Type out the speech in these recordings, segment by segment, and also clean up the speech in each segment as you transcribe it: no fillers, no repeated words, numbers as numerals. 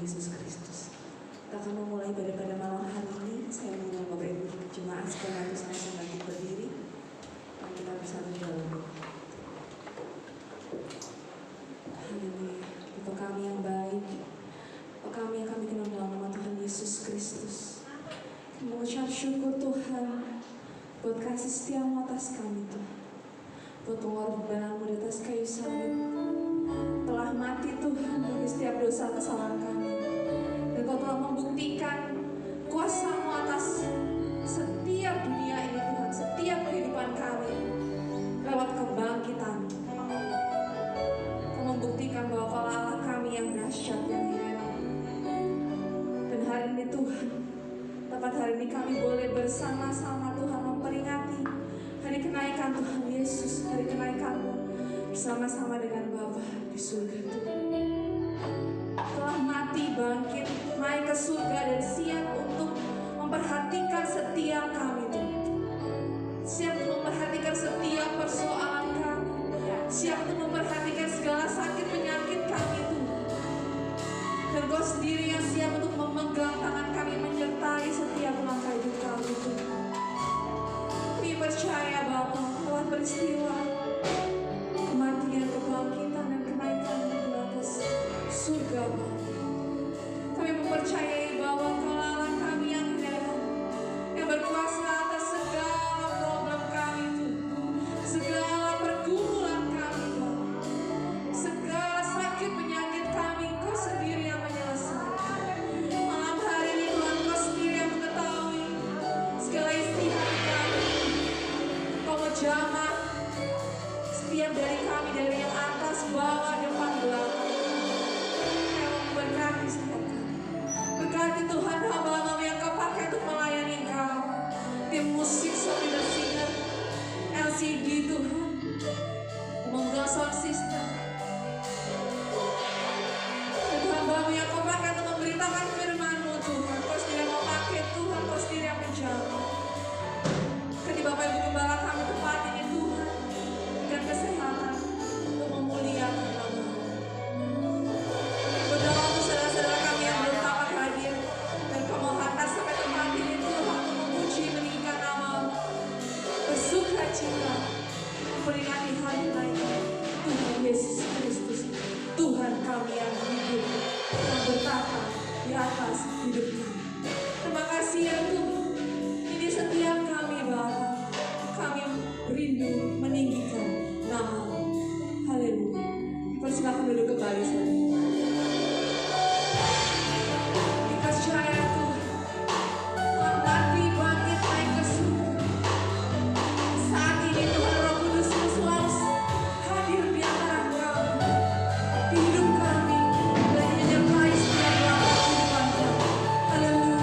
Yesus Kristus. Kita akan memulai pada malam hari ini. Saya mengundang Bapak Ibu jemaat sekalian untuk sama-sama bangkit berdiri dan kita bersatu dalam doa. Haleluya. Bapa kami yang baik, Bapa kami yang kami kenal dalam nama Tuhan Yesus Kristus. Kami mengucap syukur Tuhan buat kasih setiamu atas kami Tuhan, buat pengorbananmu di atas kayu salib, telah mati Tuhan bagi setiap dosa kesalahan kami, dan Kau telah membuktikan kuasa-Mu atas setiap dunia ini Tuhan, setiap kehidupan kami lewat kebangkitan. Kau membuktikan bahwa Kau Allah kami yang dahsyat, yang hebat. Dan hari ini Tuhan, tepat hari ini kami boleh bersama-sama Tuhan memperingati hari kenaikan Tuhan Yesus, hari kenaikan-Mu bersama-sama dengan Bapa di surga Tuhan. Telah mati, bangkit, naik ke surga dan siap untuk memperhatikan setiap kami Tuhan. Siap untuk memperhatikan setiap persoalan kami, siap untuk memperhatikan segala sakit penyakit kami Tuhan. Dan Kau sendiri yang siap untuk memegang tangan kami, menyertai setiap langkah hidup kami Tuhan. Kami percaya Bapa telah peristiwa kematian, kebangkitan dan kenaikan di atas surga Bapa. Kami mempercayai bahwa Kau Allah kami yang hebat, yang berkuasa atas segala problem kami Tuhan, segala pergumulan kami Tuhan, segala sakit penyakit kami Kau sendiri yang menyelesaikan. Malam hari ini Tuhan Kau sendiri yang mengetahui segala isi hati kami. Kau menjamah setiap dari kami, dari yang atas, bawah, depan, belakang. Kau memberkati setiap kami. Berkati Tuhan hamba-Mu yang Kau pakai untuk melayani Engkau. Tim musik, Solidar Singer, LCD Tuhan, Monggo Sound System. Dan hamba-Mu yang Kau pakai untuk memberitakan firman-Mu Tuhan. Kau sendiri yang mau pakai Tuhan, Kau sendiri yang menjawab. Ketika Bapak Ibu Gembala kami tempat ini Tuhan, dengan kesehatan untuk memuliakan nama-Mu. Berdoa untuk saudara-saudara kami yang belum dapat hadir, dan Kau mau hantar sampai tempat ini Tuhan untuk memuji meninggikan nama-Mu, bersuka cita, memperingati hari kenaikan Tuhan Yesus Kristus, Tuhan kami yang hidup, yang bertata di atas hidup kami. Terima kasih ya Tuhan, ini setiap kami Bapa, kami rindu meninggikan nama-Mu. Haleluya. Persilakan duduk kembali saudara. Dipercaya Tuhan telah mati, bangkit, naik ke surga. Saat ini Tuhan Roh Kudus-Mu selalu hadir di antara kami, di hidup kami, dan menyertai setiap langkah kehidupan kami. Haleluya.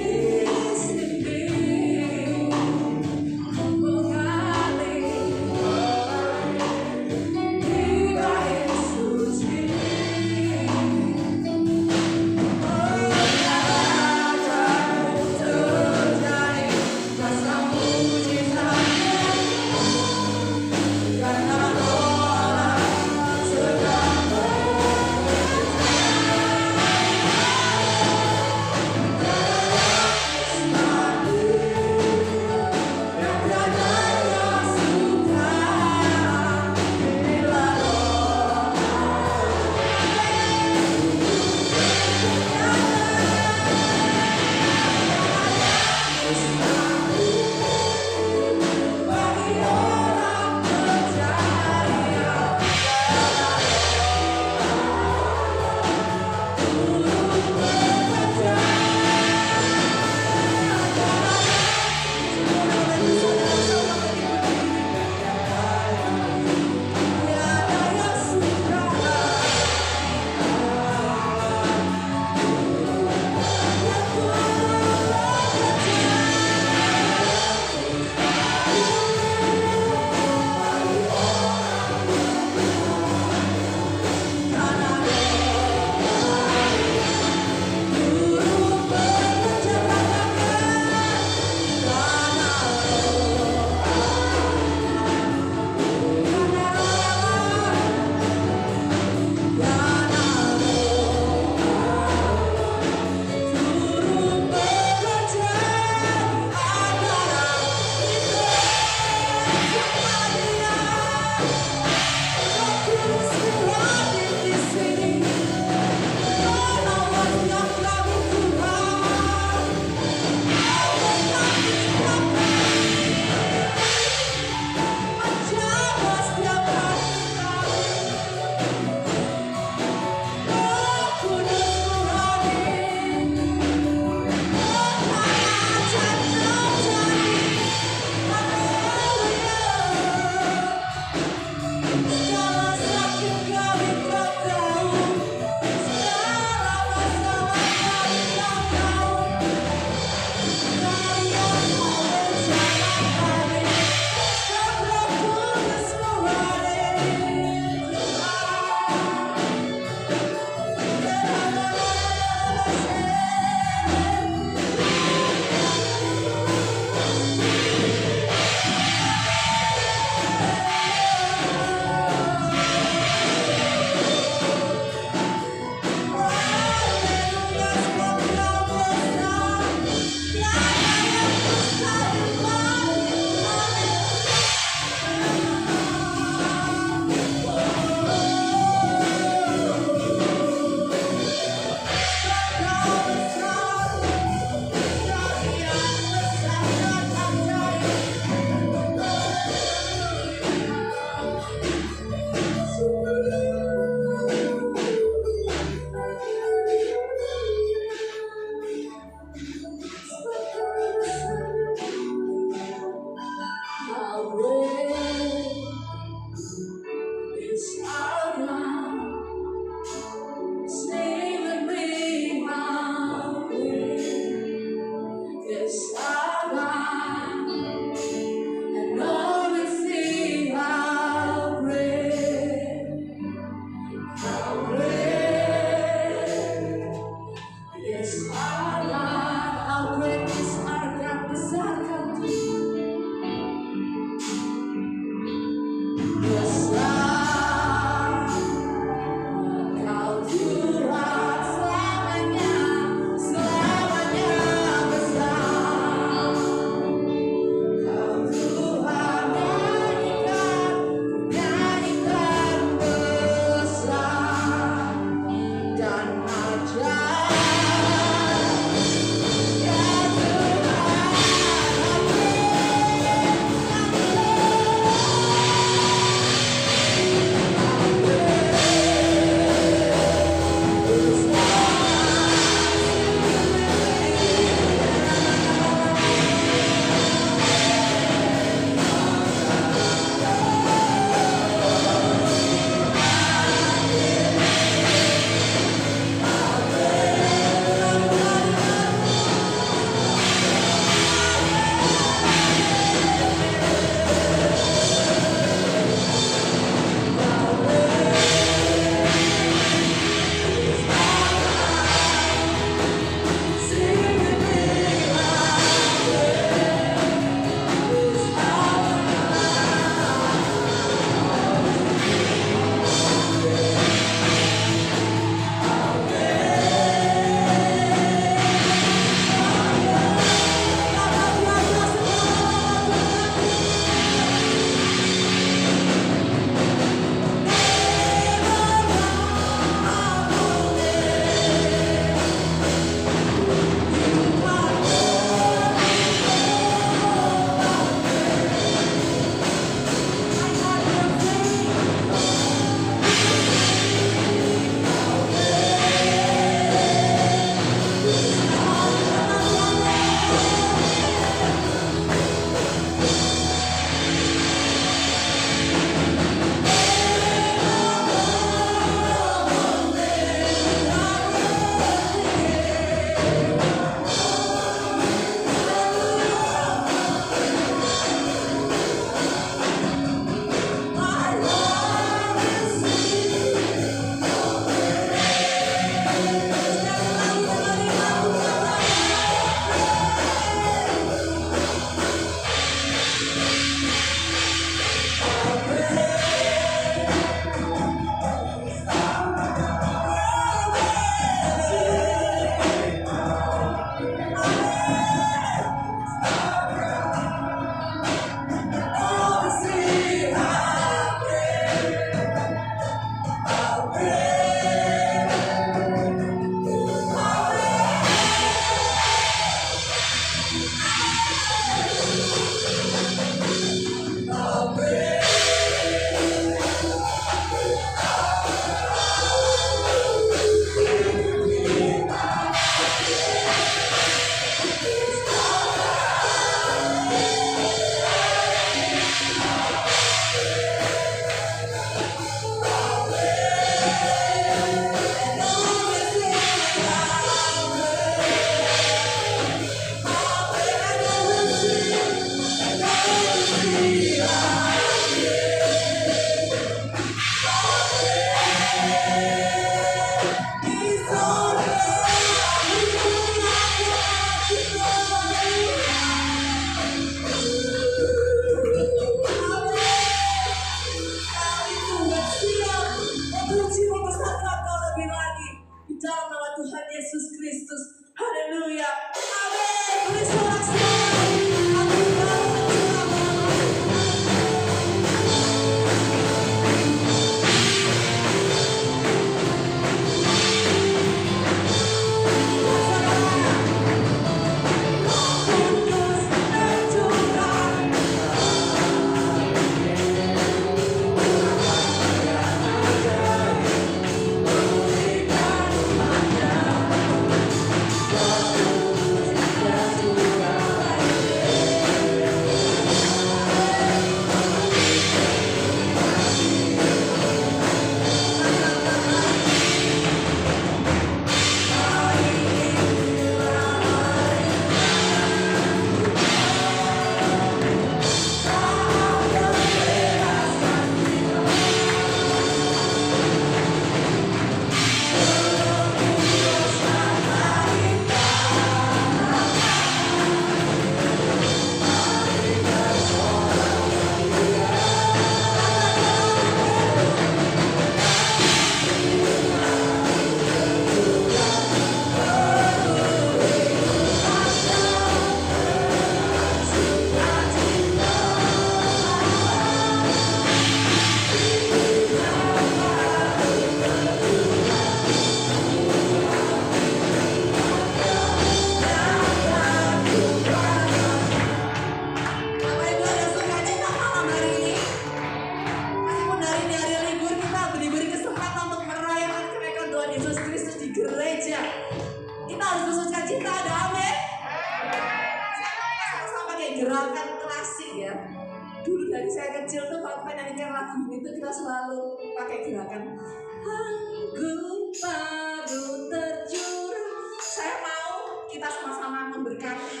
lagu ini tuh kita selalu pakai gerakan anggur baru tercurah. Saya mau kita sama-sama memberkati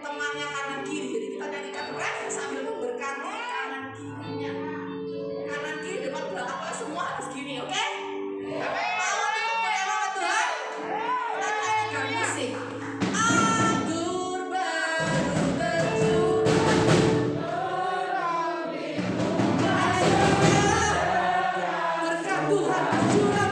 temannya kanan kiri. Jadi kita nyanyikan ref sambil memberkati kanan kirinya. Kanan kiri depan belakang semua harus gini, oke? Mau ditemui sama Tuhan? Kita nyanyikan musik. Anggur baru tercurah. Berkat Tuhan tercurah.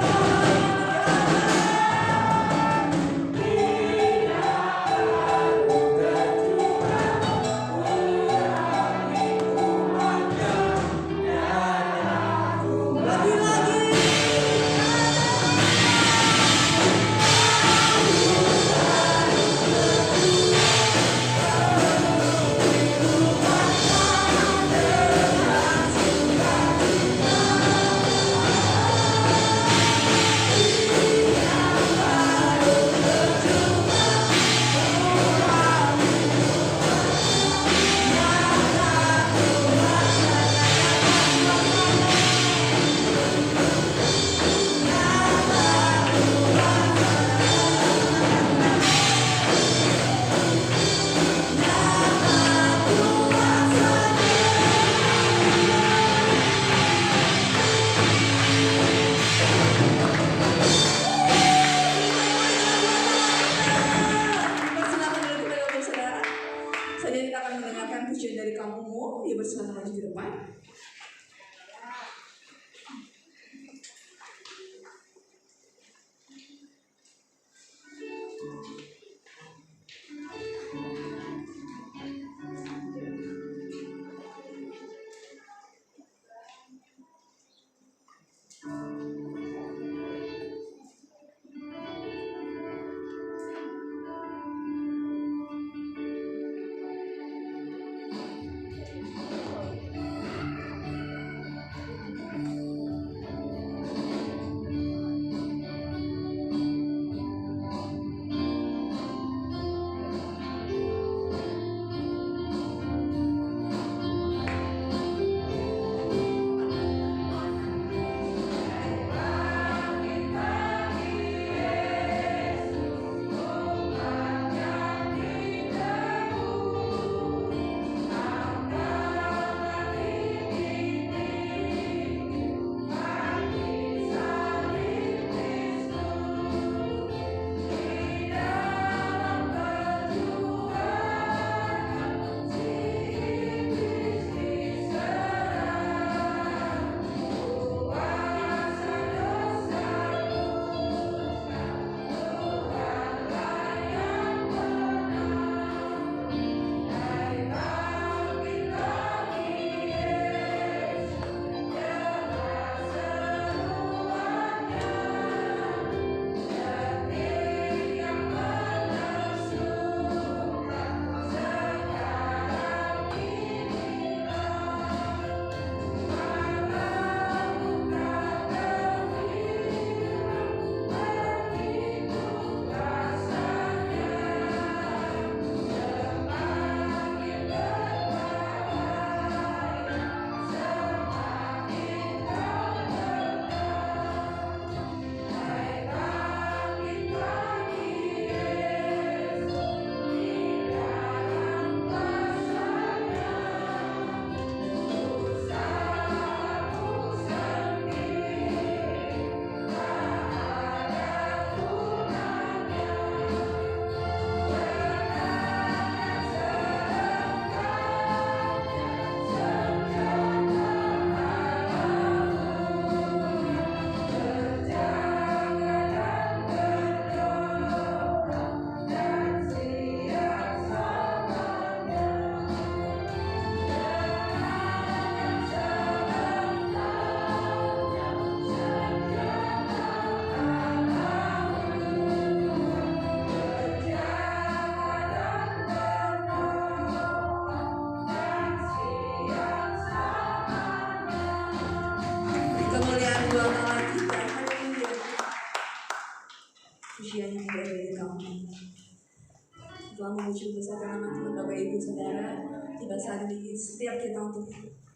Tuhan mengucap besar nama Tuhan Bapak Ibu Saudara. Tiba saat ini setiap kita untuk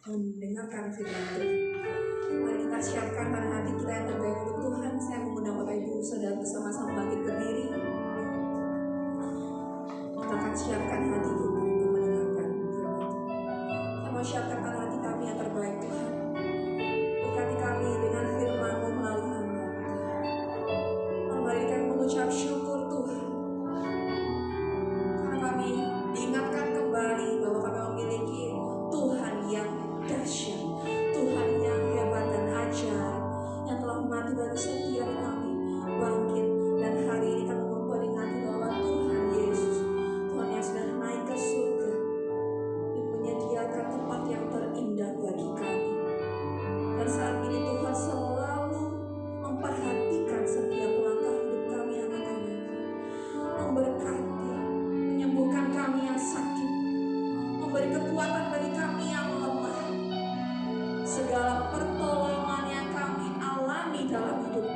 mendengarkan firman Tuhan. Mari kita siapkan pada hati kita yang terbaik untuk Tuhan. Saya mengundang Bapak Ibu Saudara bersama-sama bangkit berdiri. Kita akan siapkan hati kita untuk mendengarkan firman Tuhan. Saya mau siapkan pada hati kami yang terbaik Tuhan. Berkati kami dengan firman-Mu melalui hamba. Mari kami mengucap syukur Tuhan. Karena kami diingatkan kembali bahwa kami memiliki Tuhan yang dahsyat, Tuhan yang hebat dan ajaib, yang telah mati bagi setiap kami, bangkit, dan hari ini kami memperingati bahwa Tuhan Yesus, Tuhan yang sudah naik ke surga dan menyediakan tempat yang terindah bagi kami. Dan saat ini Tuhan selalu memperhatikan setiap langkah hidup kami anak-anak, memberkati, menyembuhkan kami yang sakit, memberi kekuatan bagi kami yang lemah. Segala pertolongan yang kami alami dalam hidup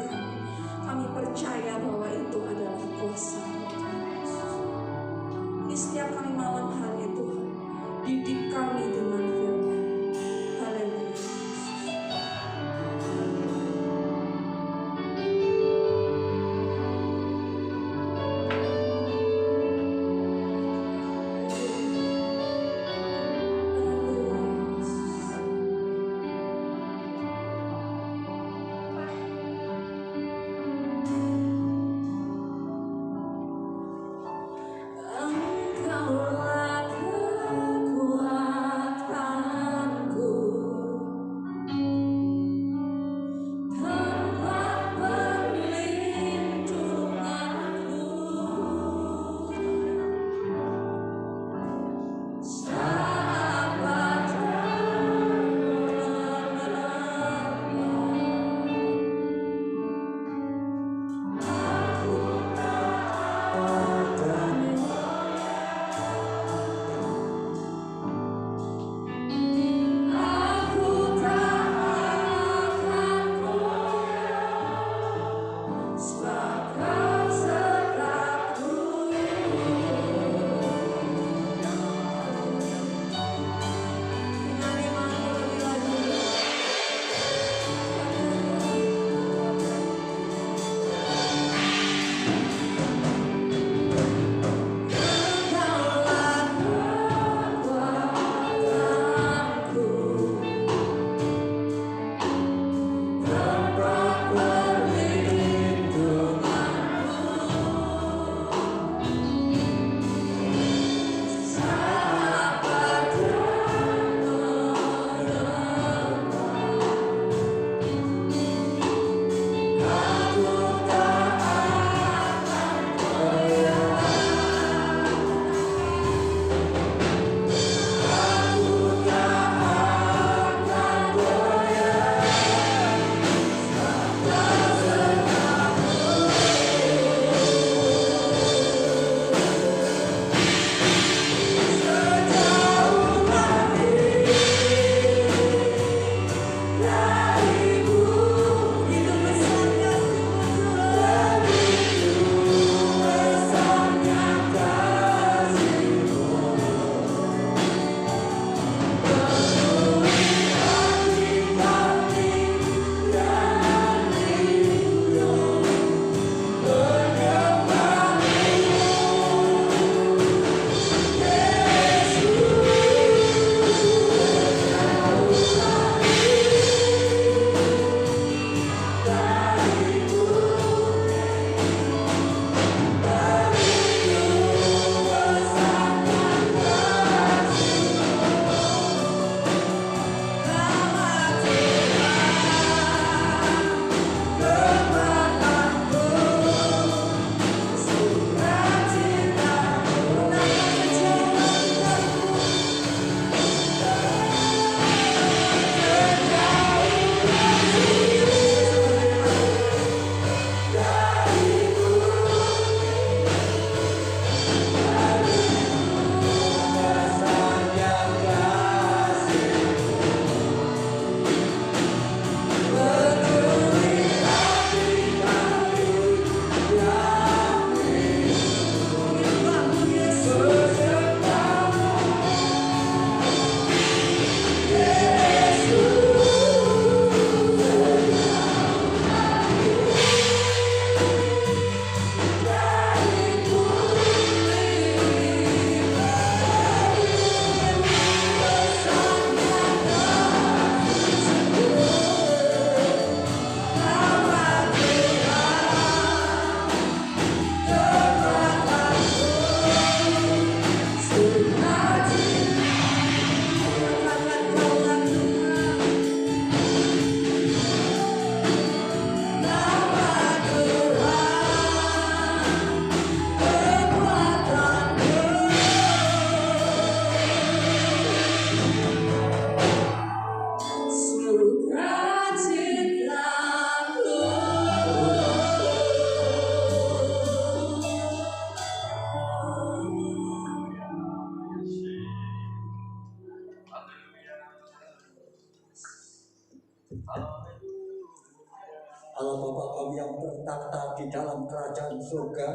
Allah Bapa kami yang bertakhta di dalam kerajaan surga,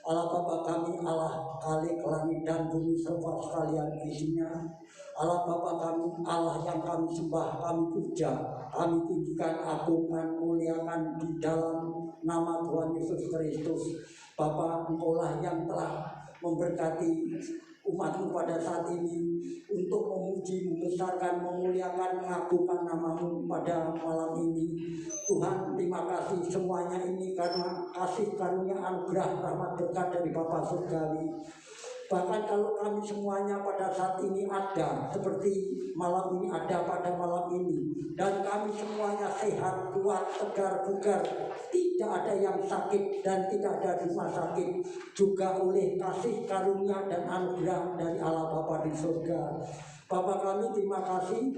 Allah Bapa kami, Allah Khalik langit dan bumi serta sekalian isinya, Allah Bapa kami, Allah yang kami sembah, kami puja, kami tinggikan, agungkan, muliakan di dalam nama Tuhan Yesus Kristus. Bapa, Engkaulah yang telah memberkati umatmu pada saat ini untuk memuji, membesarkan, memuliakan, mengagungkan namamu pada malam ini. Tuhan, terima kasih semuanya ini karena kasih karunia anugerah rahmat berkat dari Bapa Surgawi. Bahkan kalau kami semuanya pada saat ini ada seperti malam ini ada pada malam ini, dan kami semuanya sehat, kuat, tegar, bugar, tidak ada yang sakit dan tidak ada rumah sakit, juga oleh kasih karunia dan anugerah dari Allah Bapa di surga. Bapa kami terima kasih,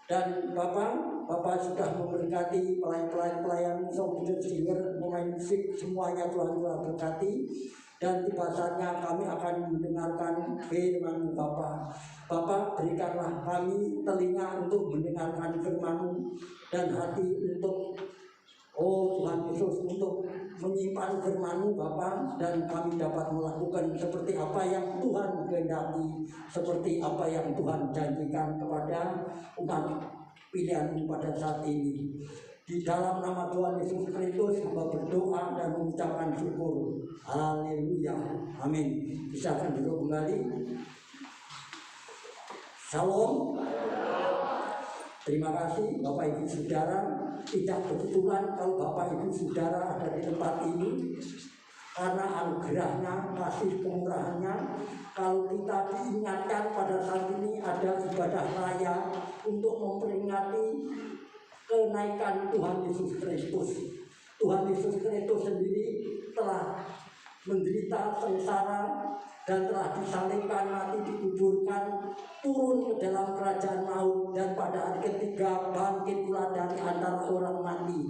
dan Bapak sudah memberkati pelayan-pelayan song singer, pemain musik, semuanya Tuhan telah berkati. Dan tiba saatnya kami akan mendengarkan firman-Mu Bapa. Bapa, berikanlah kami telinga untuk mendengarkan firman-Mu dan hati untuk, oh Tuhan Yesus, untuk menyimpan firman-Mu Bapa, dan kami dapat melakukan seperti apa yang Tuhan kehendaki, seperti apa yang Tuhan janjikan kepada umat pilihan-Mu pada saat ini. Di dalam nama Tuhan Yesus Kristus hamba berdoa dan mengucapkan syukur. Haleluya. Amin. Bisa akan duduk kembali. Shalom. Terima kasih Bapak Ibu Saudara. Tidak kebetulan kalau Bapak Ibu Saudara ada di tempat ini, karena anugerahnya, kasih kemurahannya. Kalau kita diingatkan pada saat ini ada ibadah raya untuk memperingati kenaikan Tuhan Yesus Kristus. Tuhan Yesus Kristus sendiri telah menderita sengsara dan telah disalibkan, mati, dikuburkan, turun ke dalam kerajaan maut, dan pada hari ketiga bangkit pula dari antara orang mati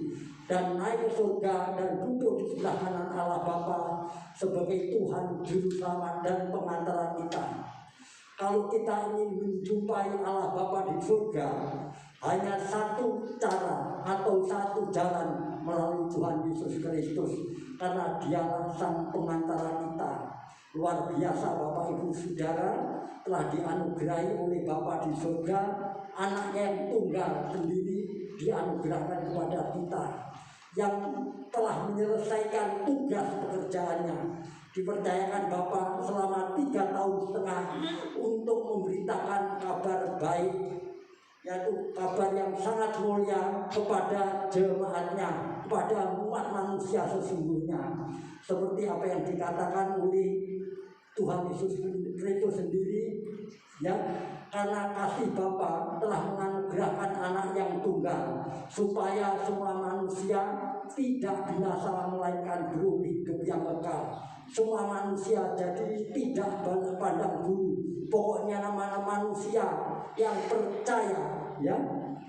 dan naik ke surga dan duduk di sebelah kanan Allah Bapa sebagai Tuhan Juru Selamat dan pengantara kita. Kalau kita ingin menjumpai Allah Bapa di surga, hanya satu cara atau satu jalan, melalui Tuhan Yesus Kristus, karena Dialah sang pengantara kita. Luar biasa Bapak Ibu Saudara, telah dianugerahi oleh Bapa di surga, anaknya yang tunggal sendiri dianugerahkan kepada kita, yang telah menyelesaikan tugas pekerjaannya. Dipercayakan Bapa selama 3,5 tahun untuk memberitakan kabar baik, yaitu kabar yang sangat mulia kepada jemaatnya, kepada umat manusia sesungguhnya. Seperti apa yang dikatakan oleh Tuhan Yesus Kristus sendiri, ya, karena kasih Bapa telah menganugerahkan anak yang tunggal, supaya semua manusia tidak binasa melainkan beroleh hidup yang kekal. Semua manusia jadi tidak pandang bulu. Pokoknya nama-nama manusia yang percaya, ya,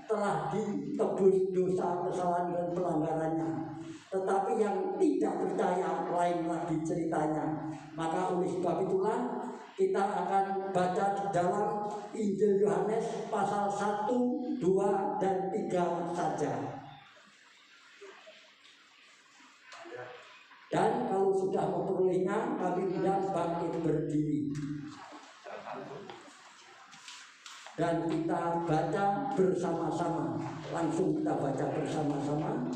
telah ditebus dosa, kesalahan dan pelanggarannya. Tetapi yang tidak percaya lain lagi ceritanya. Maka oleh sebab itulah kita akan baca di dalam Injil Yohanes pasal 1, 2, dan 3 saja. Dan kalau sudah memperolehnya, kami hendak bangkit berdiri dan kita baca bersama-sama. Langsung kita baca bersama-sama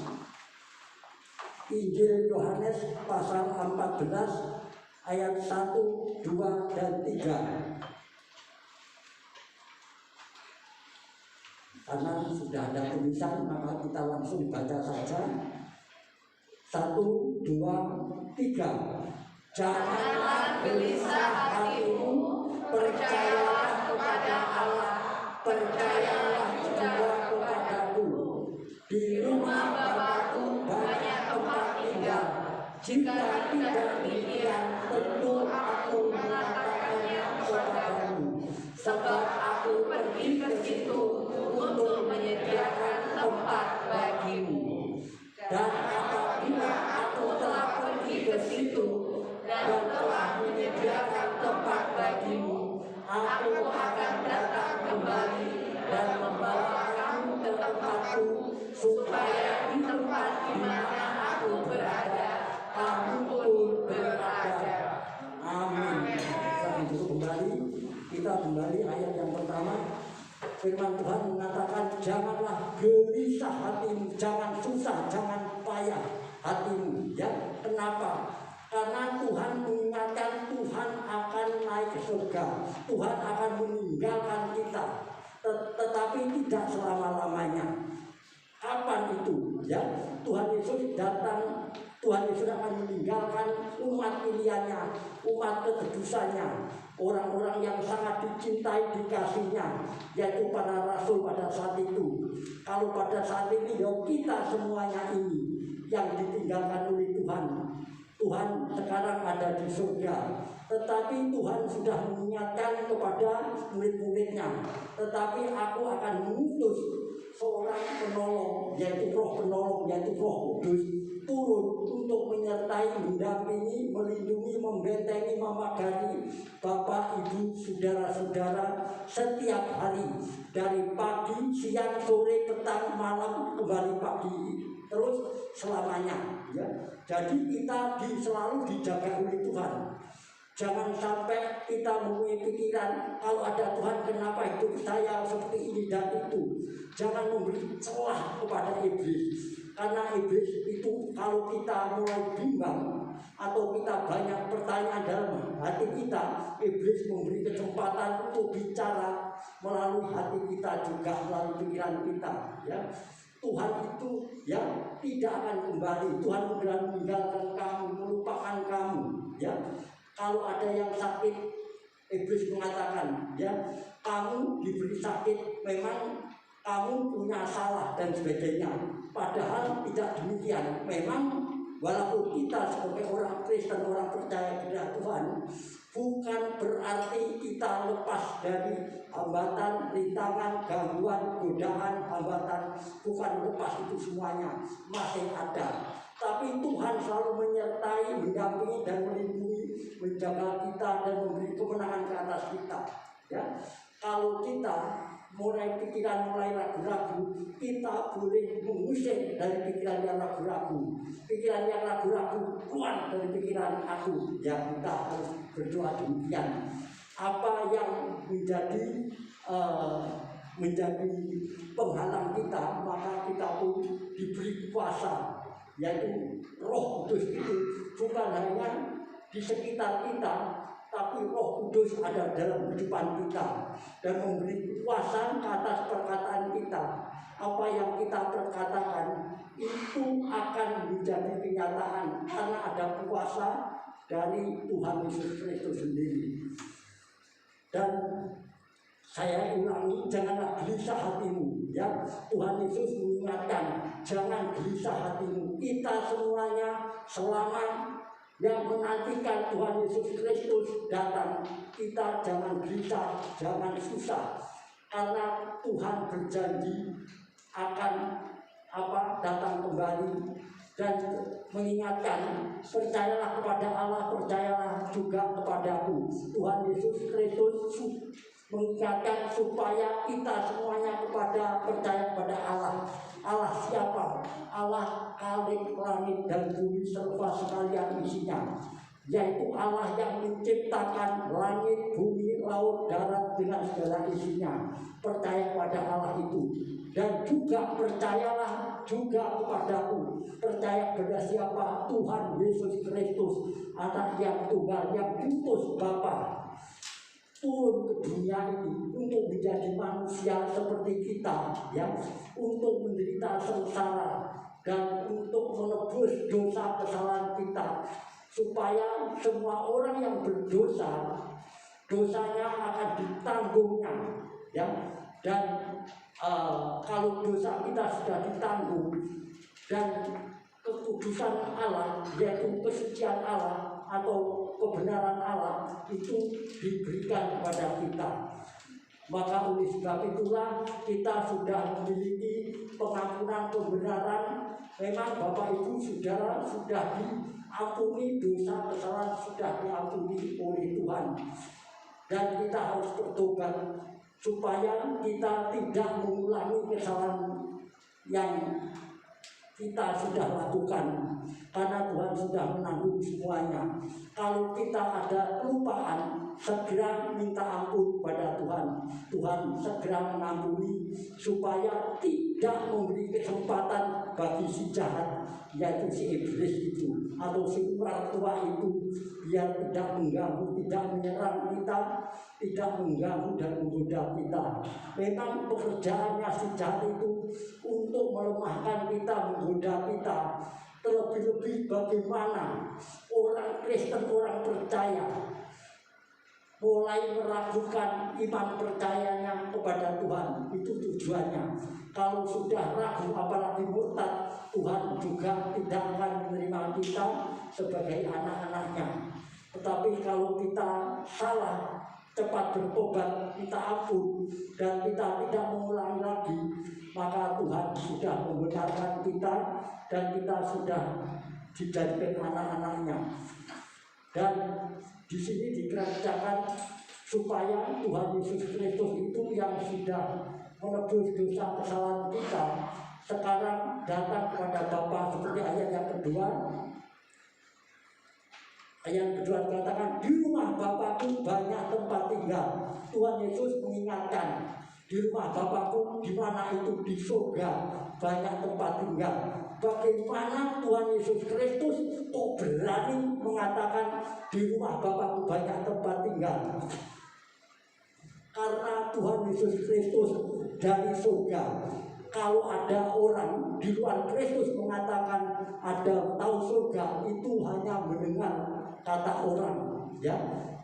Injil Yohanes pasal 14 ayat 1, 2, dan 3. Karena sudah ada tulisan, maka kita langsung baca saja. 1, 2, 3. Janganlah gelisah hatimu, percayalah kepada Allah, percayalah juga kepadaku. Di rumah Bapakku banyak tempat tinggal. Jika tidak demikian, tentu aku mengatakannya kepadamu. Sebab aku pergi ke situ untuk menyediakan tempat bagimu. Dan apabila aku telah pergi ke situ dan telah menyediakan tempat bagimu, aku akan datang kembali dan membawa kamu ke tempatku, supaya di tempat di Firman Tuhan mengatakan, janganlah gelisah hatimu, jangan susah, jangan payah hatimu. Ya, kenapa? Karena Tuhan mengingatkan Tuhan akan naik ke surga, Tuhan akan meninggalkan kita, tetapi tidak selama-lamanya. Kapan itu? Ya, Tuhan Yesus datang, Tuhan Yesus akan meninggalkan umat pilihannya, umat ketedusannya, orang-orang yang sangat dicintai dikasihnya, yaitu para rasul pada saat itu. Kalau pada saat ini, ya kita semuanya ini yang ditinggalkan oleh Tuhan. Tuhan sekarang ada di surga, tetapi Tuhan sudah mengingatkan kepada murid-muridnya, tetapi aku akan mengutus seorang penolong, yaitu roh penolong, yaitu Roh Kudus, turun untuk menyertai, mendampingi, melindungi, membentengi, memagari Bapak, Ibu, saudara-saudara setiap hari, dari pagi, siang, sore, petang, malam, kembali pagi, terus selamanya. Ya. Jadi kita selalu dijaga oleh Tuhan. Jangan sampai kita mempunyai pikiran, kalau ada Tuhan kenapa hidup saya seperti ini dan itu. Jangan memberi celah kepada iblis, karena iblis itu kalau kita mulai bimbang atau kita banyak pertanyaan dalam hati kita, iblis memberi kesempatan untuk bicara melalui hati kita juga, melalui pikiran kita. Ya. Tuhan itu ya tidak akan kembali. Tuhan sudah meninggalkan kamu, melupakan kamu. Ya. Kalau ada yang sakit, iblis mengatakan, ya kamu diberi sakit, memang kamu punya salah dan sebagainya. Padahal tidak demikian. Memang walaupun kita sebagai orang Kristen, orang percaya kepada Tuhan, bukan berarti kita lepas dari hambatan, rintangan, gangguan, godaan, hambatan. Bukan lepas itu semuanya, masih ada. Tapi Tuhan selalu menyertai, mendampingi dan melindungi, menjaga kita dan memberi kemenangan ke atas kita. Ya, kalau kita mulai pikiran mulai ragu-ragu, kita boleh mengusir dari pikiran yang ragu-ragu. Pikiran yang ragu-ragu keluar dari pikiran aku. Ya, kita harus berdoa demikian. Apa yang menjadi penghalang kita, maka kita pun diberi kuasa, yaitu Roh Kudus itu bukan hanya di sekitar kita, tapi Roh Kudus ada dalam kehidupan kita dan memberi kuasa ke atas perkataan kita. Apa yang kita perkatakan itu akan menjadi kenyataan karena ada kuasa dari Tuhan Yesus Kristus sendiri. Dan saya ulangi, janganlah gelisah hatimu. Ya, Tuhan Yesus mengingatkan, jangan gelisah hatimu. Kita semuanya selama yang menantikan Tuhan Yesus Kristus datang, kita jangan gelisah, jangan susah, karena Tuhan berjanji akan datang kembali dan mengingatkan, percayalah kepada Allah, percayalah juga kepadaku. Tuhan Yesus Kristus mengingatkan supaya kita semuanya percaya kepada Allah. Allah siapa? Allah Khalik langit dan bumi serta sekalian isinya, yaitu Allah yang menciptakan langit, bumi, laut, darat dengan segala isinya. Percaya kepada Allah itu. Dan juga percayalah juga kepadaku. Percaya kepada siapa? Tuhan Yesus Kristus, Anak yang tunggal yang diutus Bapa turun ke dunia ini untuk menjadi manusia seperti kita, ya, untuk menderita sengsara dan untuk menebus dosa kesalahan kita, supaya semua orang yang berdosa dosanya akan ditanggungnya, ya. Dan kalau dosa kita sudah ditanggung dan kekudusan Allah, yaitu kesucian Allah atau kebenaran Allah itu diberikan kepada kita, maka oleh sebab itulah kita sudah memiliki pengampunan kebenaran. Memang Bapak Ibu Saudara sudah diampuni, dosa kesalahan sudah diampuni oleh Tuhan, dan kita harus bertobat supaya kita tidak mengulangi kesalahan yang kita sudah lakukan, karena Tuhan sudah menanggung semuanya. Kalau kita ada kelupaan, segera minta ampun pada Tuhan. Tuhan segera mengampuni supaya tidak memberi kesempatan bagi si jahat, yaitu si iblis itu atau si ular tua itu, biar tidak mengganggu, tidak menyerang kita, tidak mengganggu dan menggoda kita. Memang pekerjaannya si jahat itu untuk melemahkan kita, menggoda kita. Terlebih-lebih bagaimana orang Kristen, orang percaya mulai meragukan iman percayanya kepada Tuhan. Itu tujuannya. Kalau sudah ragu apalagi murtad, Tuhan juga tidak akan menerima kita sebagai anak-anaknya. Tetapi kalau kita salah, cepat bertobat, minta ampun, dan kita tidak mengulangi lagi, maka Tuhan sudah membenarkan kita dan kita sudah dijadikan anak-anaknya. Dan di sini dikerjakan supaya Tuhan Yesus Kristus itu yang sudah menebus dosa kesalahan kita sekarang datang kepada Bapa, seperti ayat yang kedua. Ayat kedua dikatakan, di rumah Bapakku banyak tempat tinggal. Tuhan Yesus mengingatkan, di rumah Bapakku, di mana itu di surga banyak tempat tinggal. Bagaimana Tuhan Yesus Kristus kok berani mengatakan di rumah Bapakku banyak tempat tinggal? Karena Tuhan Yesus Kristus dari surga. Kalau ada orang di luar Kristus mengatakan ada tahu surga, itu hanya mendengar kata orang, ya.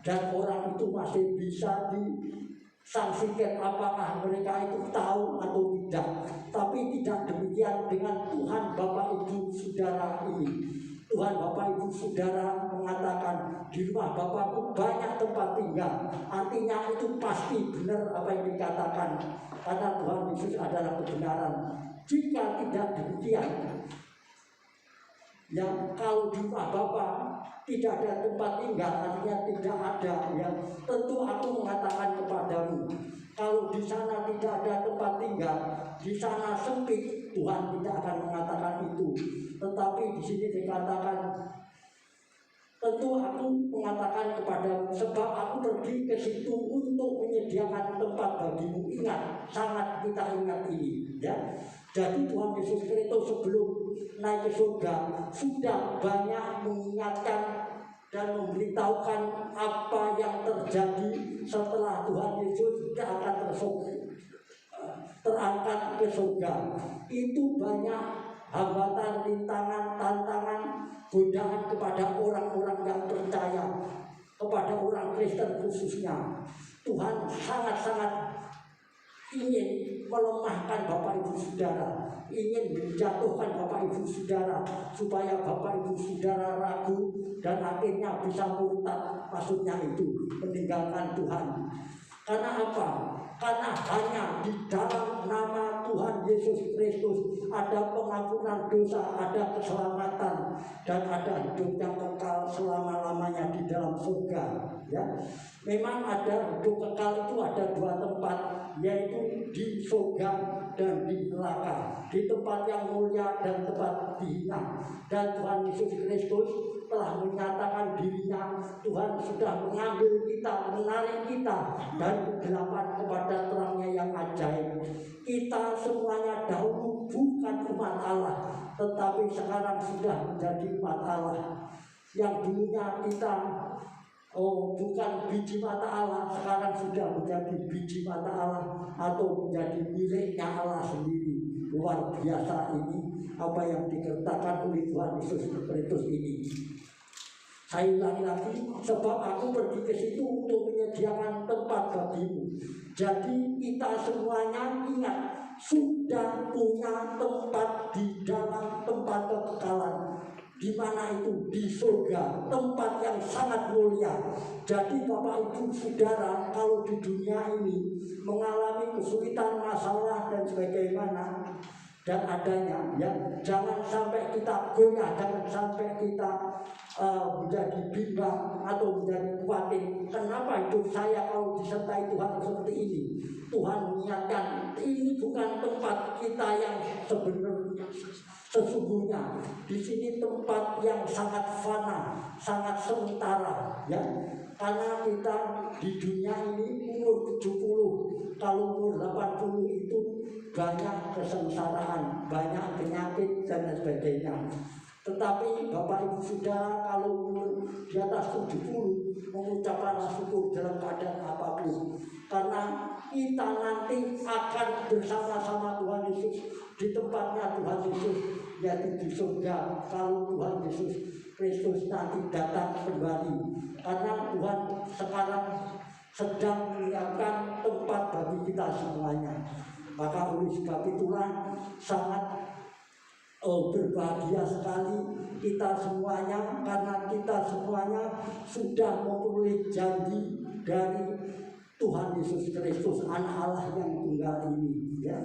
Dan orang itu masih bisa disangsikan apakah mereka itu tahu atau tidak. Tapi tidak demikian dengan Tuhan Bapak Ibu Saudara ini. Tuhan Bapak Ibu Saudara mengatakan di rumah Bapakku banyak tempat tinggal. Artinya itu pasti benar apa yang dikatakan, karena Tuhan Yesus adalah kebenaran. Jika tidak demikian, yang kalau di rumah Bapa tidak ada tempat tinggal, artinya tidak ada, ya tentu aku mengatakan kepadamu, kalau di sana tidak ada tempat tinggal, di sana sempit, Tuhan tidak akan mengatakan itu. Tetapi di sini dikatakan, tentu aku mengatakan kepadamu, sebab aku pergi ke situ untuk menyediakan tempat bagimu. Ingat, sangat kita ingat ini, ya. Jadi Tuhan Yesus Kristus sebelum naik ke surga sudah banyak mengingatkan dan memberitahukan apa yang terjadi setelah Tuhan Yesus akan terangkat ke surga. Itu banyak hambatan, rintangan, tantangan, godaan kepada orang-orang yang percaya, kepada orang Kristen khususnya. Tuhan sangat-sangat ingin melemahkan Bapak Ibu Saudara, ingin menjatuhkan Bapak Ibu Saudara, supaya Bapak Ibu Saudara ragu dan akhirnya bisa murtad, maksudnya itu meninggalkan Tuhan. Karena apa? Karena hanya di dalam nama Tuhan Yesus Kristus ada pengampunan dosa, ada keselamatan, dan ada hidup yang kekal selama-lamanya di dalam surga, ya. Memang ada hidup kekal itu ada dua tempat, yaitu di surga dan di neraka, di tempat yang mulia dan tempat dihina. Dan Tuhan Yesus Kristus telah menyatakan dirinya, Tuhan sudah mengambil kita, menarik kita dari kegelapan kepada terangnya yang ajaib. Kita semuanya dahulu bukan umat Allah, tetapi sekarang sudah menjadi umat Allah. Yang dulunya kita bukan biji mata Allah, sekarang sudah menjadi biji mata Allah atau menjadi miliknya Allah sendiri. Luar biasa ini apa yang dikertakan oleh Tuhan Yesus Kristus ini. Saya ulangi lagi, sebab aku pergi ke situ untuk menyediakan tempat bagimu. Jadi kita semuanya ingat, sudah punya tempat di dalam tempat kekekalan. Di mana itu? Di surga, tempat yang sangat mulia. Jadi Bapak Ibu Saudara, kalau di dunia ini mengalami kesulitan, masalah dan sebagaimana dan adanya, ya jangan sampai kita goyah, jangan sampai kita menjadi bimbang atau menjadi khawatir. Kenapa hidup saya kalau disertai Tuhan seperti ini? Tuhan mengingatkan, ini bukan tempat kita yang sebenarnya. Sesungguhnya di sini tempat yang sangat fana, sangat sementara, ya. Karena kita di dunia ini umur 70, kalau umur 80 itu banyak kesengsaraan, banyak penyakit dan sebagainya. Tetapi Bapak Ibu Saudara kalau umur di atas 70 mengucapkan syukur dalam keadaan apapun, karena kita nanti akan bersama-sama Tuhan Yesus di tempatnya Tuhan Yesus, yaitu di surga kalau Tuhan Yesus Kristus nanti datang kembali. Karena Tuhan sekarang sedang menyiapkan tempat bagi kita semuanya. Maka oleh sebab itulah sangat berbahagia sekali kita semuanya, karena kita semuanya sudah memperoleh janji dari Tuhan Yesus Kristus, Anak Allah yang tunggal ini, ya.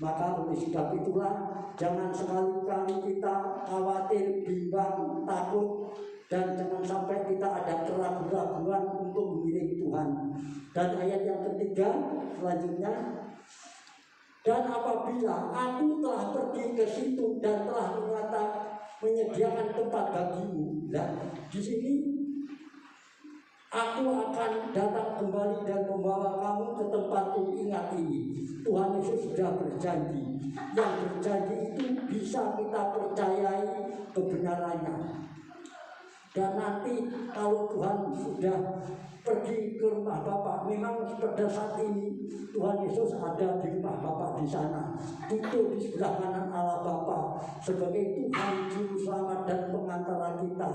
Maka oleh sebab itulah jangan sekali-kali kita khawatir, bimbang, takut, dan jangan sampai kita ada keraguan-keraguan untuk mengiring Tuhan. Dan ayat yang ketiga selanjutnya, dan apabila aku telah pergi ke situ dan telah menyediakan tempat bagimu, dan di sini aku akan datang kembali dan membawa kamu ke tempatku. Ingat ini, Tuhan Yesus sudah berjanji. Yang berjanji itu bisa kita percayai kebenarannya. Dan nanti kalau Tuhan sudah pergi ke rumah Bapa, memang pada saat ini Tuhan Yesus ada di rumah Bapa di sana, duduk di sebelah kanan Allah Bapa sebagai Tuhan Juru Selamat dan pengantara kita.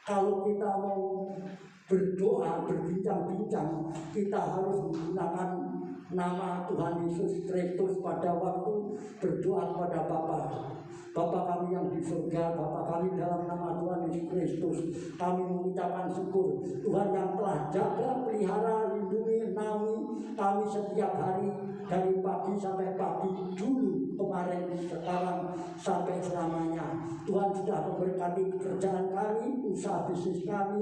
Kalau kita mau berdoa, berbincang-bincang, kita harus menggunakan nama Tuhan Yesus Kristus pada waktu berdoa kepada Bapa. Bapa kami yang di surga, Bapa kami dalam nama Tuhan Yesus Kristus, kami mengucapkan syukur Tuhan yang telah jaga, pelihara, lindungi, naungi kami setiap hari dari pagi sampai pagi, dulu, kemarin, sekarang, sampai selamanya. Tuhan sudah memberkati pekerjaan kami, usaha bisnis kami,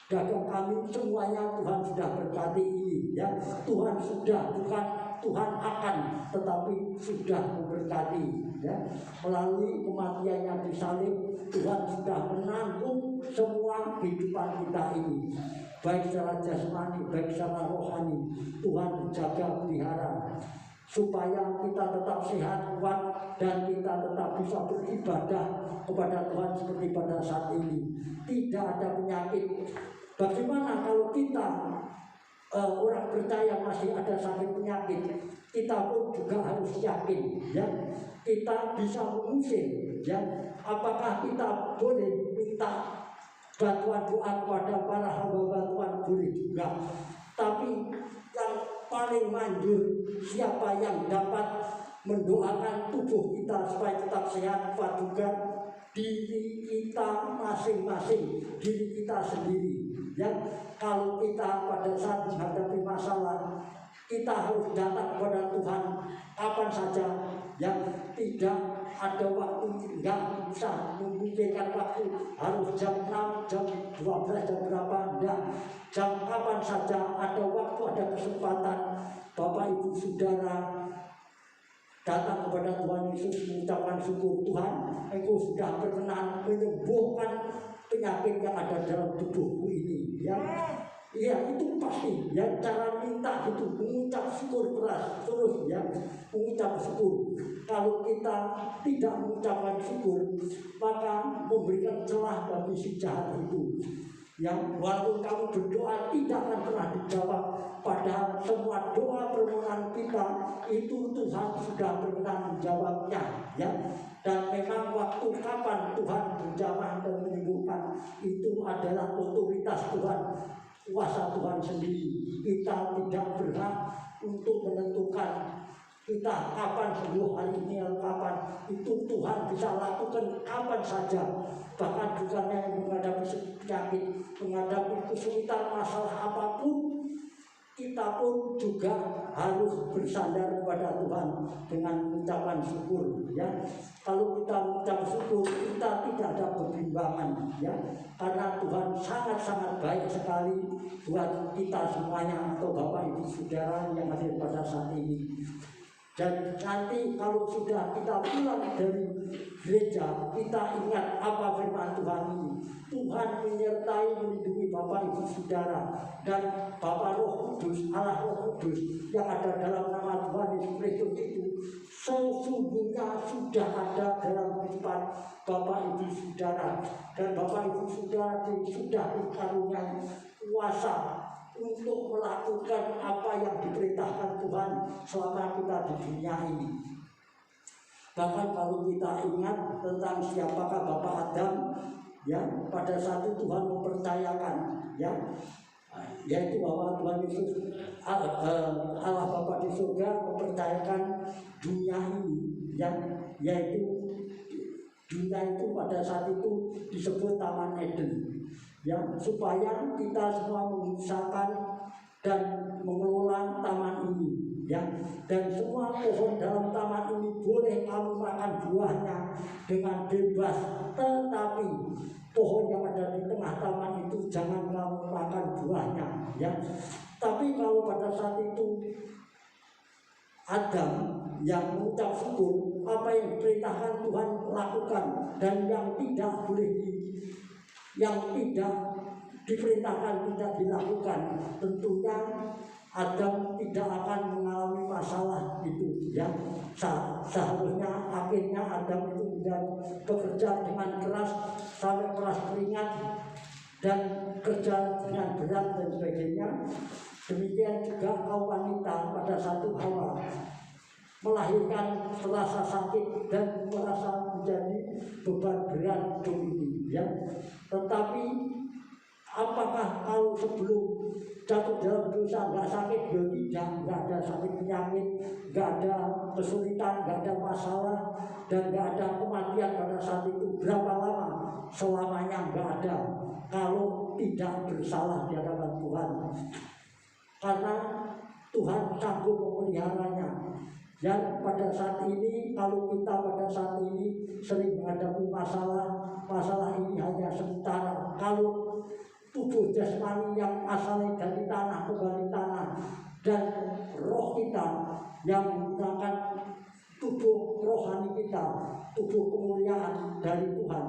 dagang kami, semuanya Tuhan sudah berkati ini, ya. Tuhan sudah, bukan Tuhan akan, tetapi sudah memberkati, ya. Melalui kematiannya di salib, Tuhan sudah menanggung semua kehidupan kita ini, baik secara jasmani, baik secara rohani. Tuhan menjaga, pelihara supaya kita tetap sehat, kuat, dan kita tetap bisa beribadah kepada Tuhan seperti pada saat ini. Tidak ada penyakit. Bagaimana kalau kita orang percaya masih ada sakit penyakit? Kita pun juga harus yakin, ya. Kita bisa mengusir, ya. Apakah kita boleh minta bantuan doa kepada para hamba Tuhan? Boleh juga. Tapi yang paling manjur, siapa yang dapat mendoakan tubuh kita supaya tetap sehat, juga diri kita masing-masing, diri kita sendiri, ya. Kalau kita pada saat menghadapi masalah, kita harus datang kepada Tuhan kapan saja, yang tidak ada waktu, nggak bisa memikirkan waktu harus jam 6, jam 12, jam berapa, enggak. Jam kapan saja ada waktu, ada kesempatan, Bapak Ibu Saudara datang kepada Tuhan Yesus mengucapkan syukur, Tuhan, Engkau sudah berkenan menyembuhkan penyakit yang ada dalam tubuhku ini, ya. Iya, itu pasti, ya. Cara minta itu mengucap syukur keras terus, ya, mengucap syukur. Kalau kita tidak mengucapkan syukur, maka memberikan celah bagi si jahat itu. Yang walaupun kamu berdoa tidak akan pernah dijawab, padahal semua doa permohonan kita itu Tuhan sudah berkenan menjawabnya, ya. Dan memang waktu kapan Tuhan menjamah dan menyembuhkan itu adalah otoritas Tuhan, kuasa Tuhan sendiri. Kita tidak berhak untuk menentukan kita kapan sembuh hari ini atau kapan. Itu Tuhan bisa lakukan kapan saja. Bahkan bukannya yang menghadapi penyakit, menghadapi kesulitan, masalah apapun, kita pun juga harus bersandar kepada Tuhan dengan mengucapkan syukur, ya. Kalau kita mengucap syukur, kita tidak ada kebimbangan, ya. Karena Tuhan sangat-sangat baik sekali buat kita semuanya, atau Bapak Ibu Saudara yang hadir pada saat ini. Dan nanti kalau sudah kita pulang dari gereja, kita ingat apa firman Tuhan ini. Tuhan menyertai melindungi Bapak Ibu Saudara dan Bapak Roh Kudus, Allah Roh Kudus yang ada dalam nama Tuhan Yesus Kristus itu sesungguhnya sudah ada dalam kehidupan Bapak Ibu Saudara, dan Bapak Ibu Saudara sudah dikaruniai kuasa untuk melakukan apa yang diperintahkan Tuhan selama kita di dunia ini. Bahkan kalau kita ingat tentang siapakah Bapak Adam, ya, pada saat itu Tuhan mempercayakan, ya, yaitu bahwa Tuhan Yesus Allah Bapa di surga mempercayakan dunia ini, ya, yaitu dunia itu pada saat itu disebut Taman Eden, ya, supaya kita semua mengusahakan dan mengelola taman ini, ya, dan semua pohon dalam taman ini boleh kamu makan buahnya dengan bebas, tetapi pohon yang ada di tengah taman itu jangan kamu makan buahnya, ya. Tapi kalau pada saat itu Adam yang mengucap syukur, apa yang diperintahkan Tuhan lakukan, dan yang tidak diperintahkan tidak dilakukan, tentunya Adam tidak akan mengalami masalah itu, ya. Seharusnya akhirnya Adam itu bekerja dengan keras sampai keras keringat dan kerja dengan berat dan sebagainya. Demikian juga kaum wanita pada satu Hawa melahirkan merasa sakit dan merasa menjadi beban berat hidup ini, ya. Tetapi apakah kalau sebelum jatuh dalam dosa nggak sakit? Tidak, nggak ada sakit penyakit, nggak ada kesulitan, nggak ada masalah, dan nggak ada kematian pada saat itu. Berapa lama? Selamanya nggak ada kalau tidak bersalah di hadapan Tuhan, karena Tuhan sanggup memeliharanya. Dan pada saat ini, kalau kita pada saat ini sering menghadapi masalah ini hanya sementara. Kalau tubuh jasmani yang asalnya dari tanah kembali tanah, dan roh kita yang menggunakan tubuh rohani kita, tubuh kemuliaan dari Tuhan,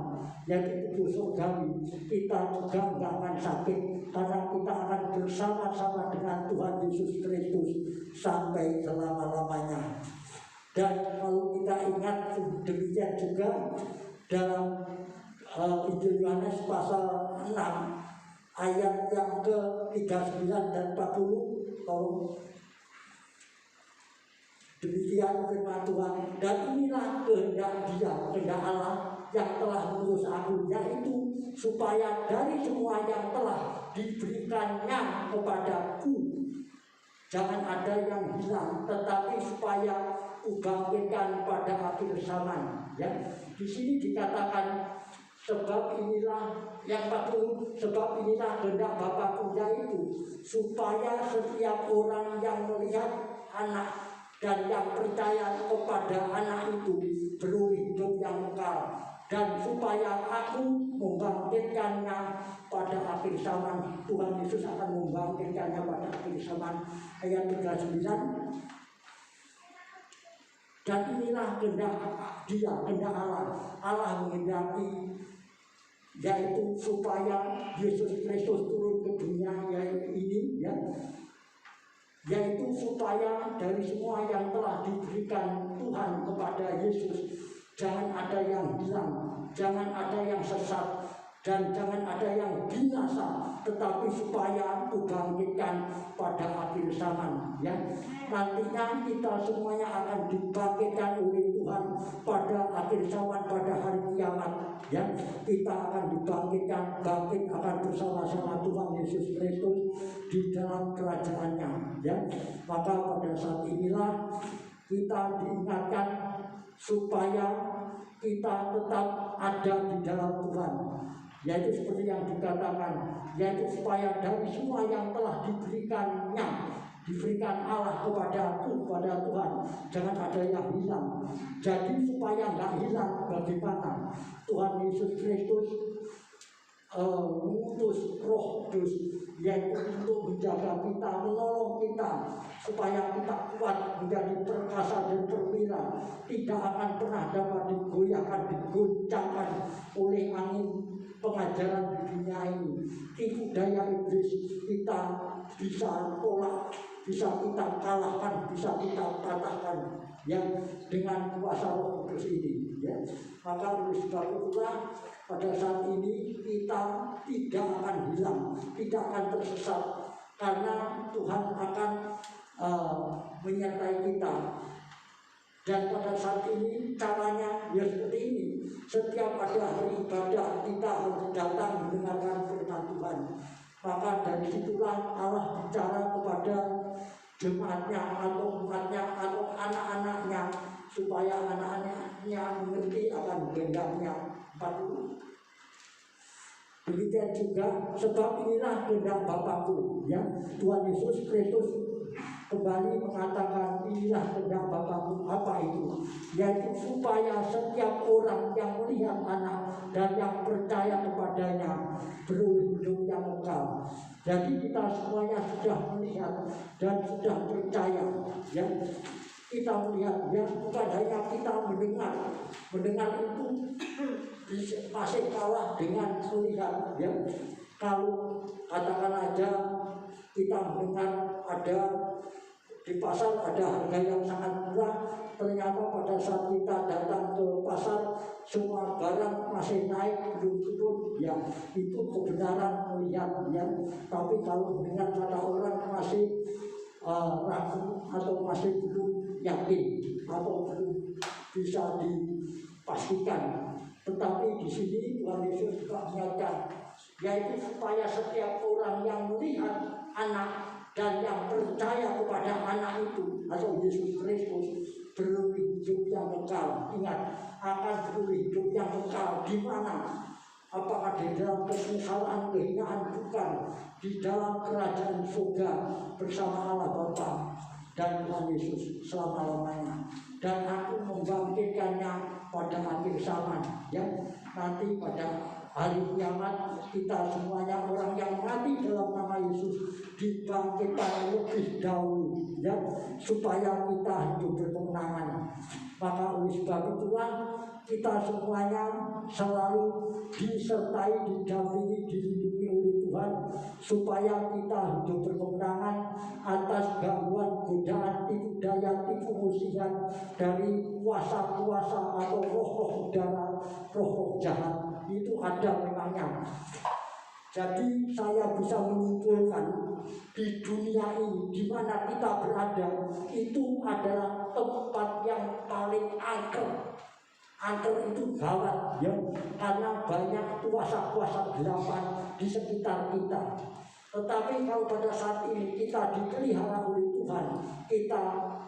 yaitu tubuh surgawi, kita juga tidak akan sakit, karena kita akan bersama-sama dengan Tuhan Yesus Kristus sampai selama-lamanya. Dan kalau kita ingat demikian juga dalam Injil Yohanes pasal 6 ayat yang ke-39 dan 40, kalau demikian firman Tuhan, dan inilah kehendak Dia, kehendak Allah yang telah mengutus aku, yaitu supaya dari semua yang telah diberikannya kepadaku jangan ada yang hilang, tetapi supaya kubangkitkan pada akhir zaman. Ya, di sini dikatakan sebab inilah yang 40, sebab inilah kehendak Bapakku, yaitu supaya setiap orang yang melihat anak dan yang percaya kepada anak itu beroleh hidup yang kekal, dan supaya aku membangkitkannya pada akhir zaman. Tuhan Yesus akan membangkitkannya pada akhir zaman. Ayat 39, dan inilah kehendak Dia, kehendak Allah menghendaki, yaitu supaya Yesus Kristus turun ke dunia ini, ya, yaitu supaya dari semua yang telah diberikan Tuhan kepada Yesus jangan ada yang hilang, jangan ada yang sesat, dan jangan ada yang binasa, tetapi supaya dibangkitkan pada akhir zaman, ya. Nantinya kita semuanya akan dibangkitkan oleh Tuhan pada akhir zaman, pada hari kiamat, ya. Kita akan dibangkitkan, bangkit akan bersama-sama Tuhan Yesus Kristus di dalam kerajaannya, ya. Maka pada saat inilah kita diingatkan supaya kita tetap ada di dalam Tuhan, yaitu seperti yang dikatakan, yaitu supaya dari semua yang telah diberikan Allah kepadaku, kepada Tuhan, jangan ada yang hilang. Jadi supaya nggak hilang, bagaimana? Tuhan Yesus Kristus mengutus Roh Kudus yaitu untuk menjaga kita, menolong kita supaya kita kuat menjadi perkasa dan perwira, tidak akan pernah dapat digoyahkan, digoncangkan oleh angin pengajaran di dunia ini. Tipu daya iblis kita bisa tolak, bisa kita kalahkan, bisa kita patahkan yang dengan kuasa Roh Kudus ini, ya. Maka oleh sebab itulah pada saat ini kita tidak akan hilang, tidak akan tersesat, karena Tuhan akan menyertai kita. Dan pada saat ini caranya ya seperti ini. Setiap ada hari ibadah kita harus datang mendengarkan firman Tuhan. Maka dari situlah Allah bicara kepada jemaatnya atau umatnya atau anak-anaknya, supaya anak-anaknya mengerti akan kehendaknya. 40. Demikian juga, sebab inilah kehendak Bapakku, ya. Tuhan Yesus Kristus kembali mengatakan inilah kehendak Bapakku, apa itu? Yaitu supaya setiap orang yang melihat anak dan yang percaya kepadanya beroleh hidup yang kekal. Jadi kita semuanya sudah melihat dan sudah percaya, ya. Kita melihat, ya, bukan hanya kita mendengar itu masih kalah dengan melihat, ya. Kalau katakan aja kita mendengar ada di pasar ada harga yang sangat murah, ternyata pada saat kita datang ke pasar semua barang masih naik, belum turun, ya, itu kebenaran melihat, ya. Tapi kalau mendengar kata orang masih ragu atau masih belum yakin atau belum bisa dipastikan. Tetapi di sini Tuhan Yesus juga mengingatkan, yaitu supaya setiap orang yang melihat anak dan yang percaya kepada anak itu atau Yesus Kristus beroleh hidup yang kekal. Ingat, akan beroleh hidup yang kekal di mana? Apakah di dalam kesengsaraan, kehinaan? Bukan. Di dalam kerajaan surga bersama Allah Bapa dan Tuhan Yesus selama-lamanya. Dan aku membangkitkannya pada akhir zaman, ya. Nanti pada hari kiamat kita semuanya orang yang mati dalam nama Yesus dibangkitkan lebih dahulu, ya, supaya kita hidup berkemenangan. Maka oleh sebab itulah kita semuanya selalu disertai, didampingi, dilindungi oleh Tuhan, supaya kita hidup berkemenangan atas gangguan, godaan, tipu daya, tipu muslihat dari kuasa-kuasa atau roh-roh udara, roh-roh jahat. Itu ada memangnya. Jadi saya bisa menyimpulkan di dunia ini di mana kita berada itu adalah tempat yang paling angker. Angker itu gawat, ya, karena banyak kuasa-kuasa gelapan di sekitar kita. Tetapi kalau pada saat ini kita dipelihara oleh Tuhan, kita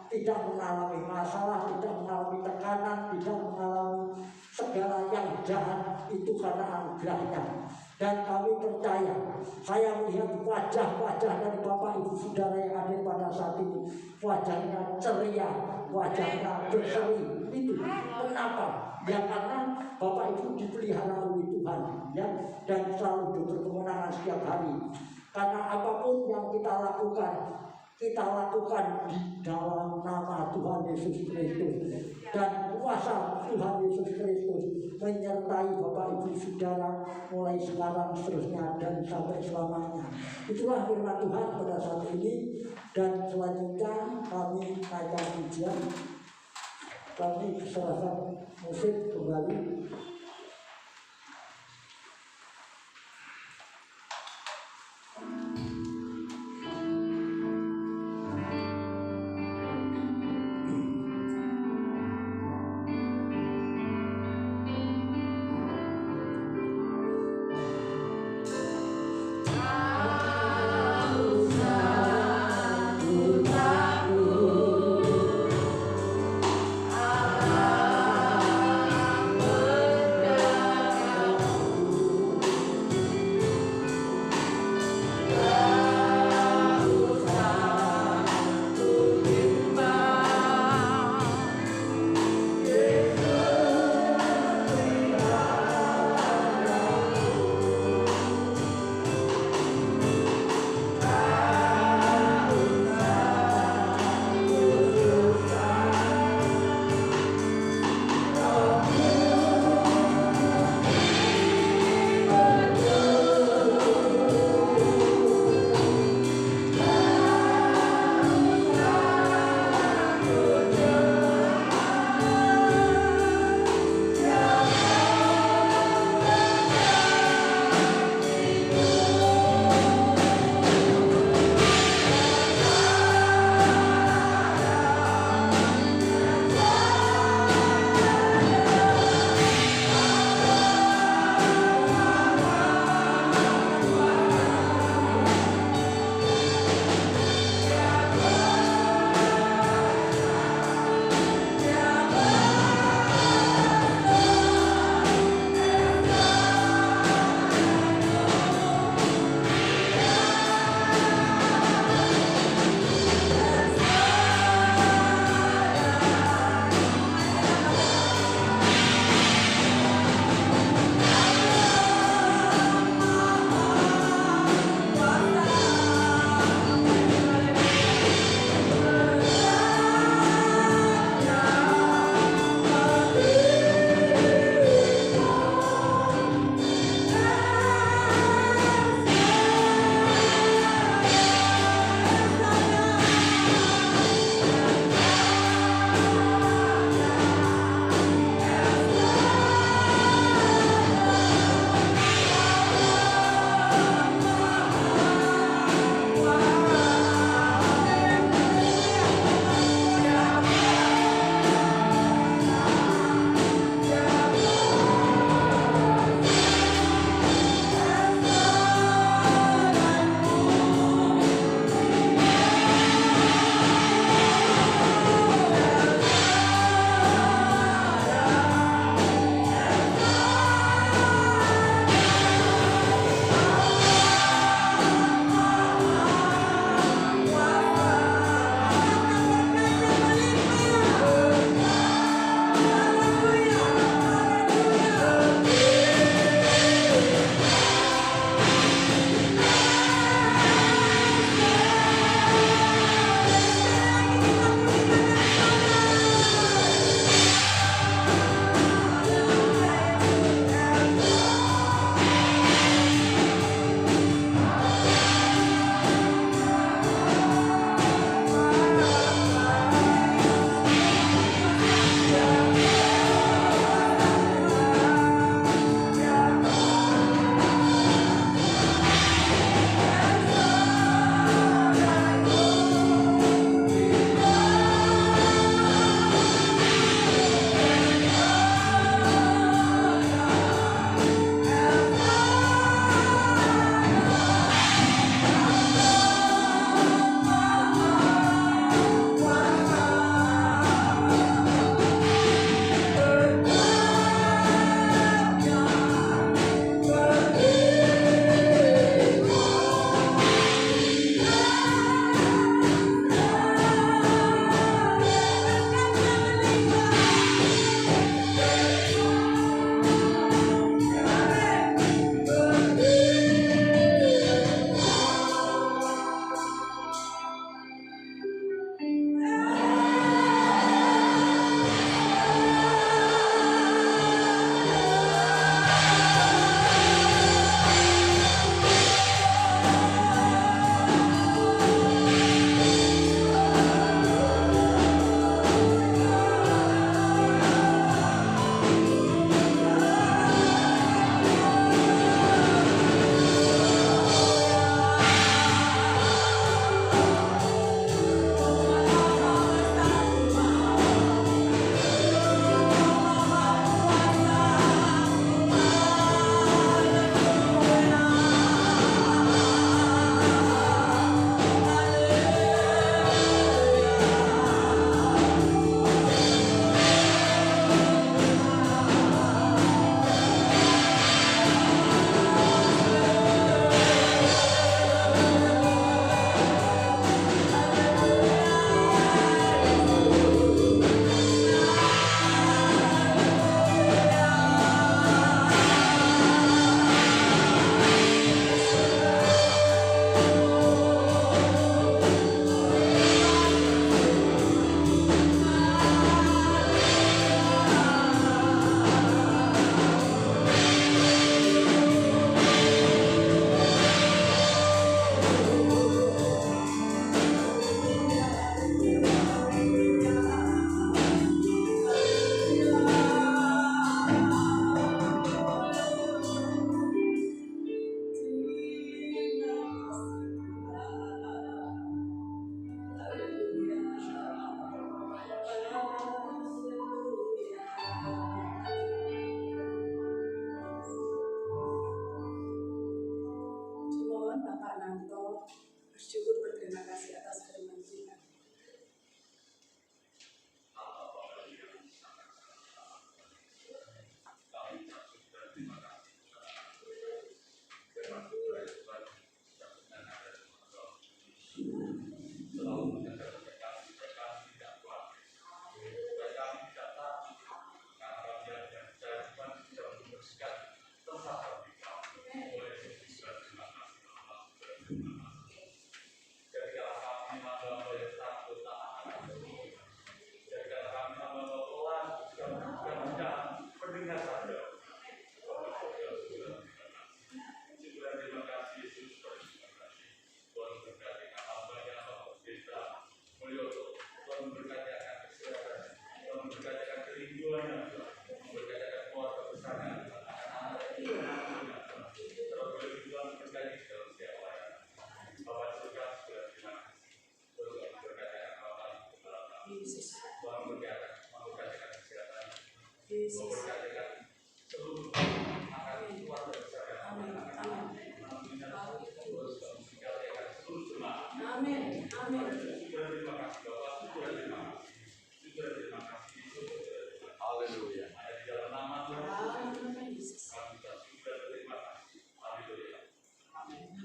tidak mengalami masalah, tidak mengalami tekanan, tidak mengalami segala yang jahat, itu karena anugerahnya. Dan kami percaya, saya melihat wajah-wajah dari Bapak Ibu Saudara yang hadir pada saat ini, wajahnya ceria, wajahnya berseri. Itu kenapa? Ya karena Bapak Ibu dipelihara oleh Tuhan, ya, dan selalu berkemenangan setiap hari. Karena apapun yang kita lakukan di dalam nama Tuhan Yesus Kristus, dan kuasa Tuhan Yesus Kristus menyertai Bapak Ibu Saudara mulai sekarang, seterusnya, dan sampai selamanya. Itulah firman Tuhan pada saat ini. Dan selanjutnya kami naikkan pujian, kami serahkan musik kembali.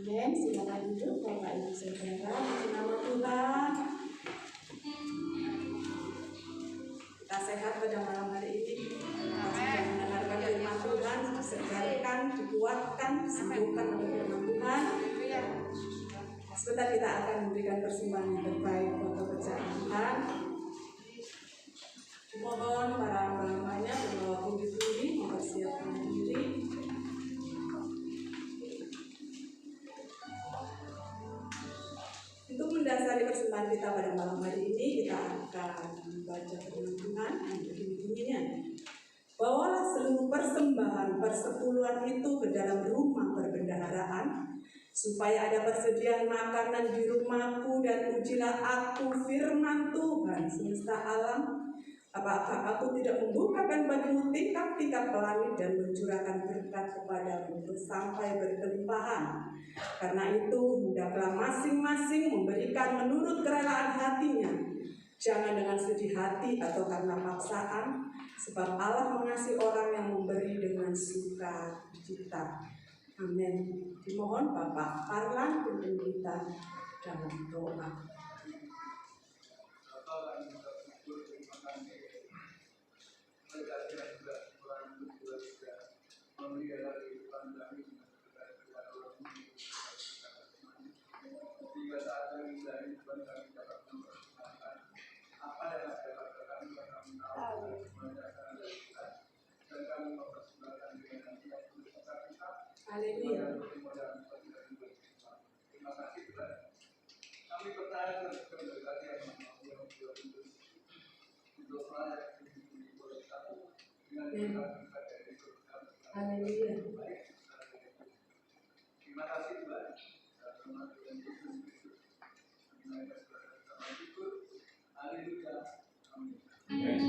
Amin. Silakan duduk Bapak Ibu Saudara. Di nama Tuhan. Kita sehat pada malam hari ini. Kita mendengarkan firman Tuhan, disegarkan, dikuatkan, disembuhkan oleh firman Tuhan. Sebentar kita akan memberikan persembahan yang terbaik buat pekerjaan Tuhan. Mohon para hamba-hambanya berbawa pundi-pundi mempersiapkan diri. Untuk mendasari persembahan kita pada malam hari ini, kita akan membaca firman Tuhan yang begini-begininya. Bawalah seluruh persembahan persepuluhan itu ke dalam rumah perbendaharaan, supaya ada persediaan makanan di rumahku, dan ujilah aku firman Tuhan semesta alam. Apakah aku tidak membukakan bagimu tingkap-tingkap langit dan mencurahkan berkat kepadamu sampai berkelimpahan? Karena itu, hendaklah masing-masing memberikan menurut kerelaan hatinya, jangan dengan sedih hati atau karena paksaan, sebab Allah mengasihi orang yang memberi dengan sukacita. Amin. Dimohon Bapak Arlan pimpin kita dalam doa. Haleluya. Haleluya. Terima kasih Tuhan. Haleluya. Amin.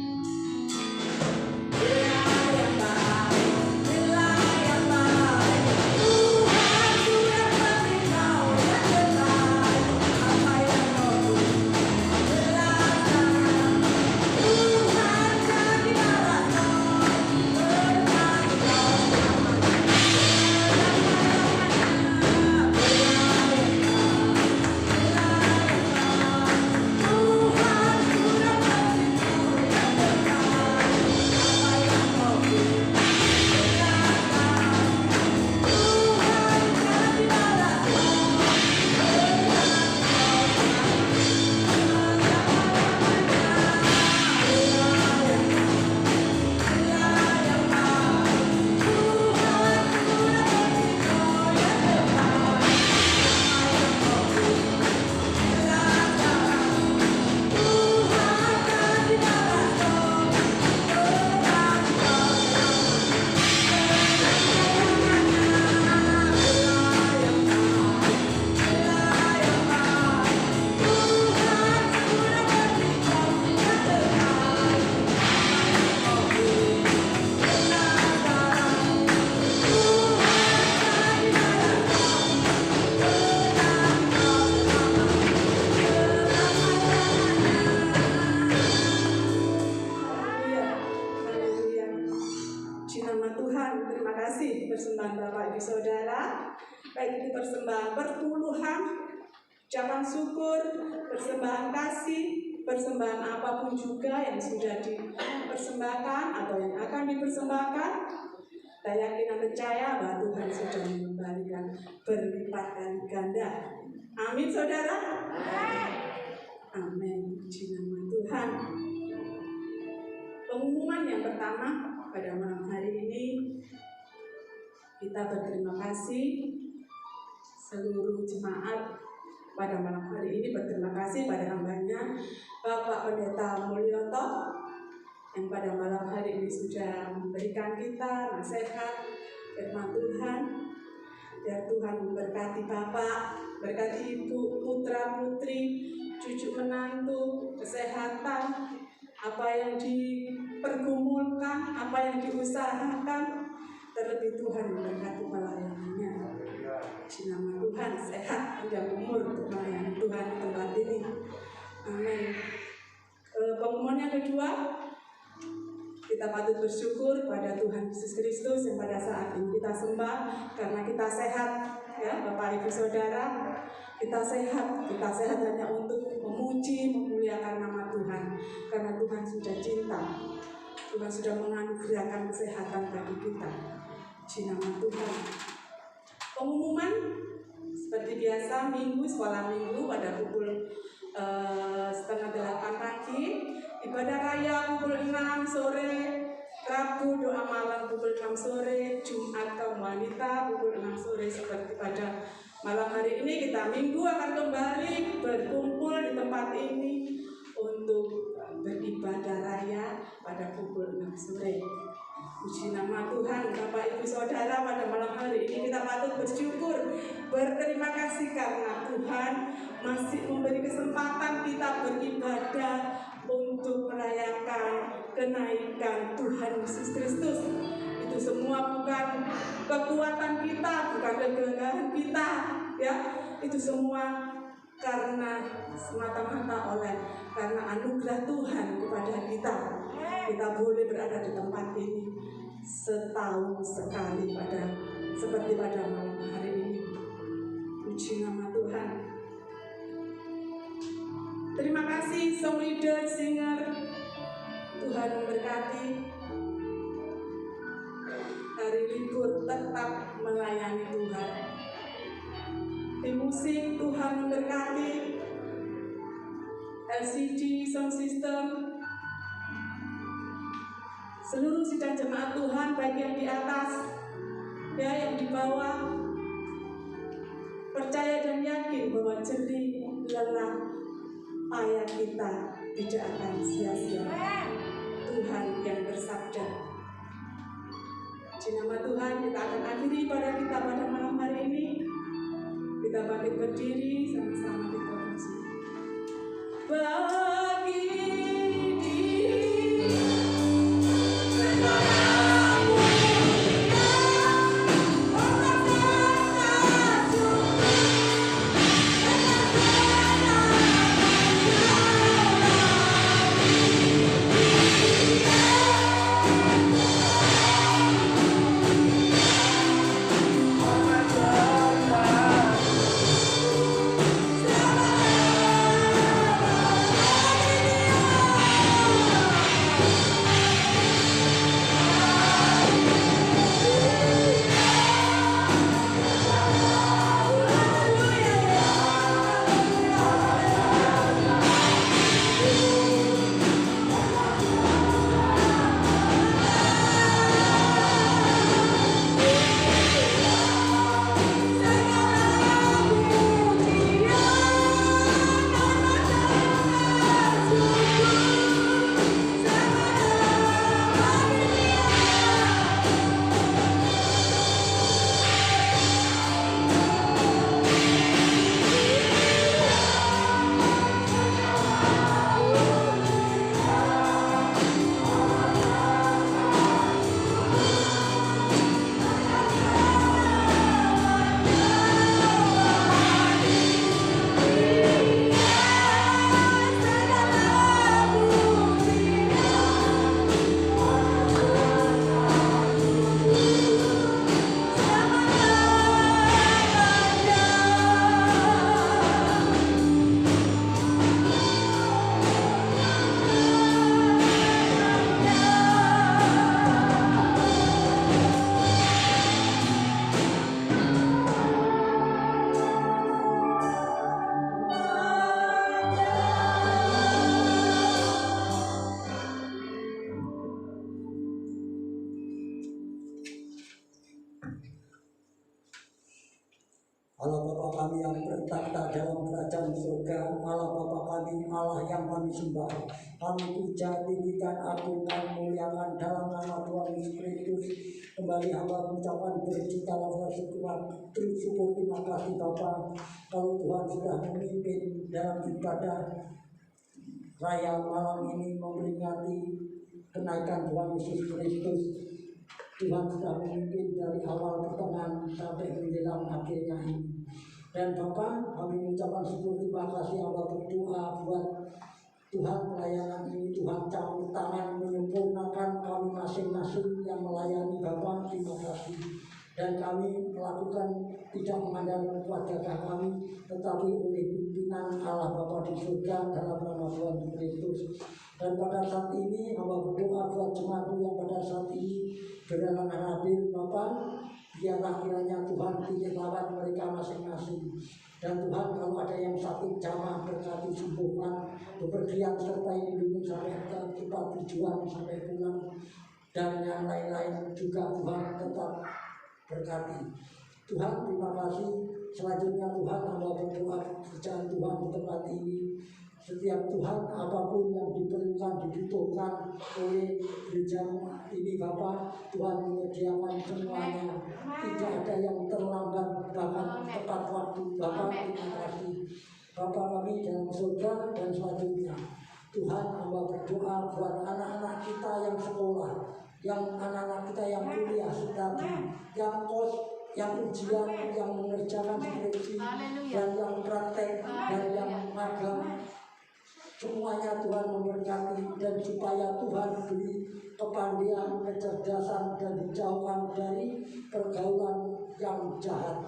Persembahan Bapak Ibu Saudara, baik itu persembahan perpuluhan, ucapan syukur, persembahan kasih, persembahan apapun juga yang sudah dipersembahkan atau yang akan dipersembahkan, saya yakin dan percaya bahwa Tuhan sudah mengembalikan berlipat dan ganda. Amin saudara. Amin. Di nama Tuhan. Pengumuman yang pertama pada malam hari ini, kita berterima kasih seluruh jemaat pada malam hari ini, berterima kasih pada hambanya Bapak Pendeta Mulyoto yang pada malam hari ini sudah memberikan kita nasihat firman Tuhan. Biar Tuhan memberkati Bapak, berkati Ibu, putra putri, cucu menantu, kesehatan, apa yang dipergumulkan, apa yang diusahakan. Terlebih Tuhan memberkati pelayanannya. Di nama Tuhan sehat, panjang umur untuk melayani Tuhan di tempat ini. Amin. Pengumuman yang kedua, kita Kita patut bersyukur pada Tuhan Yesus Kristus yang pada saat ini kita sembah karena kita sehat, ya Bapak Ibu Saudara. Kita sehat hanya untuk memuji, memuliakan nama Tuhan, karena Tuhan sudah cinta. Tuhan sudah menganugerahkan kesehatan bagi kita. Puji nama Tuhan. Pengumuman seperti biasa, sekolah minggu pada pukul 7:30 pagi, ibadah raya pukul 6 sore, Rabu doa malam pukul 6 sore, Jumat kaum wanita pukul 6 sore. Seperti pada malam hari ini, kita minggu akan kembali berkumpul di tempat ini untuk beribadah raya pada pukul 6 sore. Puji nama Tuhan, Bapak Ibu Saudara, pada malam hari ini kita patut bersyukur, berterima kasih karena Tuhan masih memberi kesempatan kita beribadah untuk merayakan kenaikan Tuhan Yesus Kristus. Itu semua bukan kekuatan kita, bukan kegagahan kita, ya. Itu semua karena semata-mata karena anugerah Tuhan kepada kita. Kita boleh berada di tempat ini setahun sekali seperti pada malam hari ini. Puji nama Tuhan. Terima kasih song leader, singer. Tuhan memberkati. Hari libur tetap melayani Tuhan. Di musik Tuhan memberkati. LCD sound system, seluruh sidang jemaat Tuhan, baik yang di atas, ya yang di bawah, percaya dan yakin bahwa jerih lelah payah kita tidak akan sia-sia. Tuhan yang bersabda. Di nama Tuhan kita akan akhiri ibadah kita pada malam hari ini. Kita bangkit berdiri sama-sama kita puji. Bagi Allah Bapa kami yang bertata dalam kerajaan surga, Allah Bapa kami, Allah yang kami sembah, kami puja, tinggikan, agungkan, muliakan dalam nama Tuhan Yesus Kristus. Kembali hamba mengucapkan berjuta rasa syukur, terima kasih Bapa, kalau Tuhan sudah memimpin dalam ibadah raya malam ini memperingati kenaikan Tuhan Yesus Kristus. Tuhan sudah memimpin dari awal pertengahan sampai menjelang akhirnya ini. Dan Bapak, kami mengucapkan syukur, terima kasih, Allah berdoa buat Tuhan pelayanan ini Tuhan campur tangan menyempurnakan kami masing-masing yang melayani Bapa. Terima kasih. Dan kami melakukan tidak mengandalkan keluarga kami, tetapi oleh pimpinan Allah Bapa di surga dalam nama Tuhan Kristus. Dan pada saat ini hamba berdoa buat jemaatmu yang pada saat ini berhalangan hadir Bapa, biarlah kiranya Tuhan pilih lawan mereka masing-masing. Dan Tuhan kalau ada yang sakit jamah berkati sembuhkan, bepergian sertai lindungi sampai ke tempat tujuan sampai pulang, dan yang lain-lain juga Tuhan tetap berkati. Tuhan terima kasih. Selanjutnya Tuhan hamba berdoa kerjaan Tuhan di tempat ini. Setiap Tuhan apapun yang diperlukan dibutuhkan oleh gereja ini Bapa, Tuhan menyediakan semuanya. Tidak ada yang terlambat bahkan tepat waktu. Bapa terima kasih. Bapa kami dalam surga. Dan selanjutnya Tuhan hamba berdoa buat anak-anak kita yang sekolah, yang anak-anak kita yang kuliah studi, yang kos, yang ujian, yang mengerjakan skripsi, dan yang praktek, dan yang magang. Semuanya Tuhan memberkati, dan supaya Tuhan beri kepandian, kecerdasan, dan dijauhkan dari pergaulan yang jahat.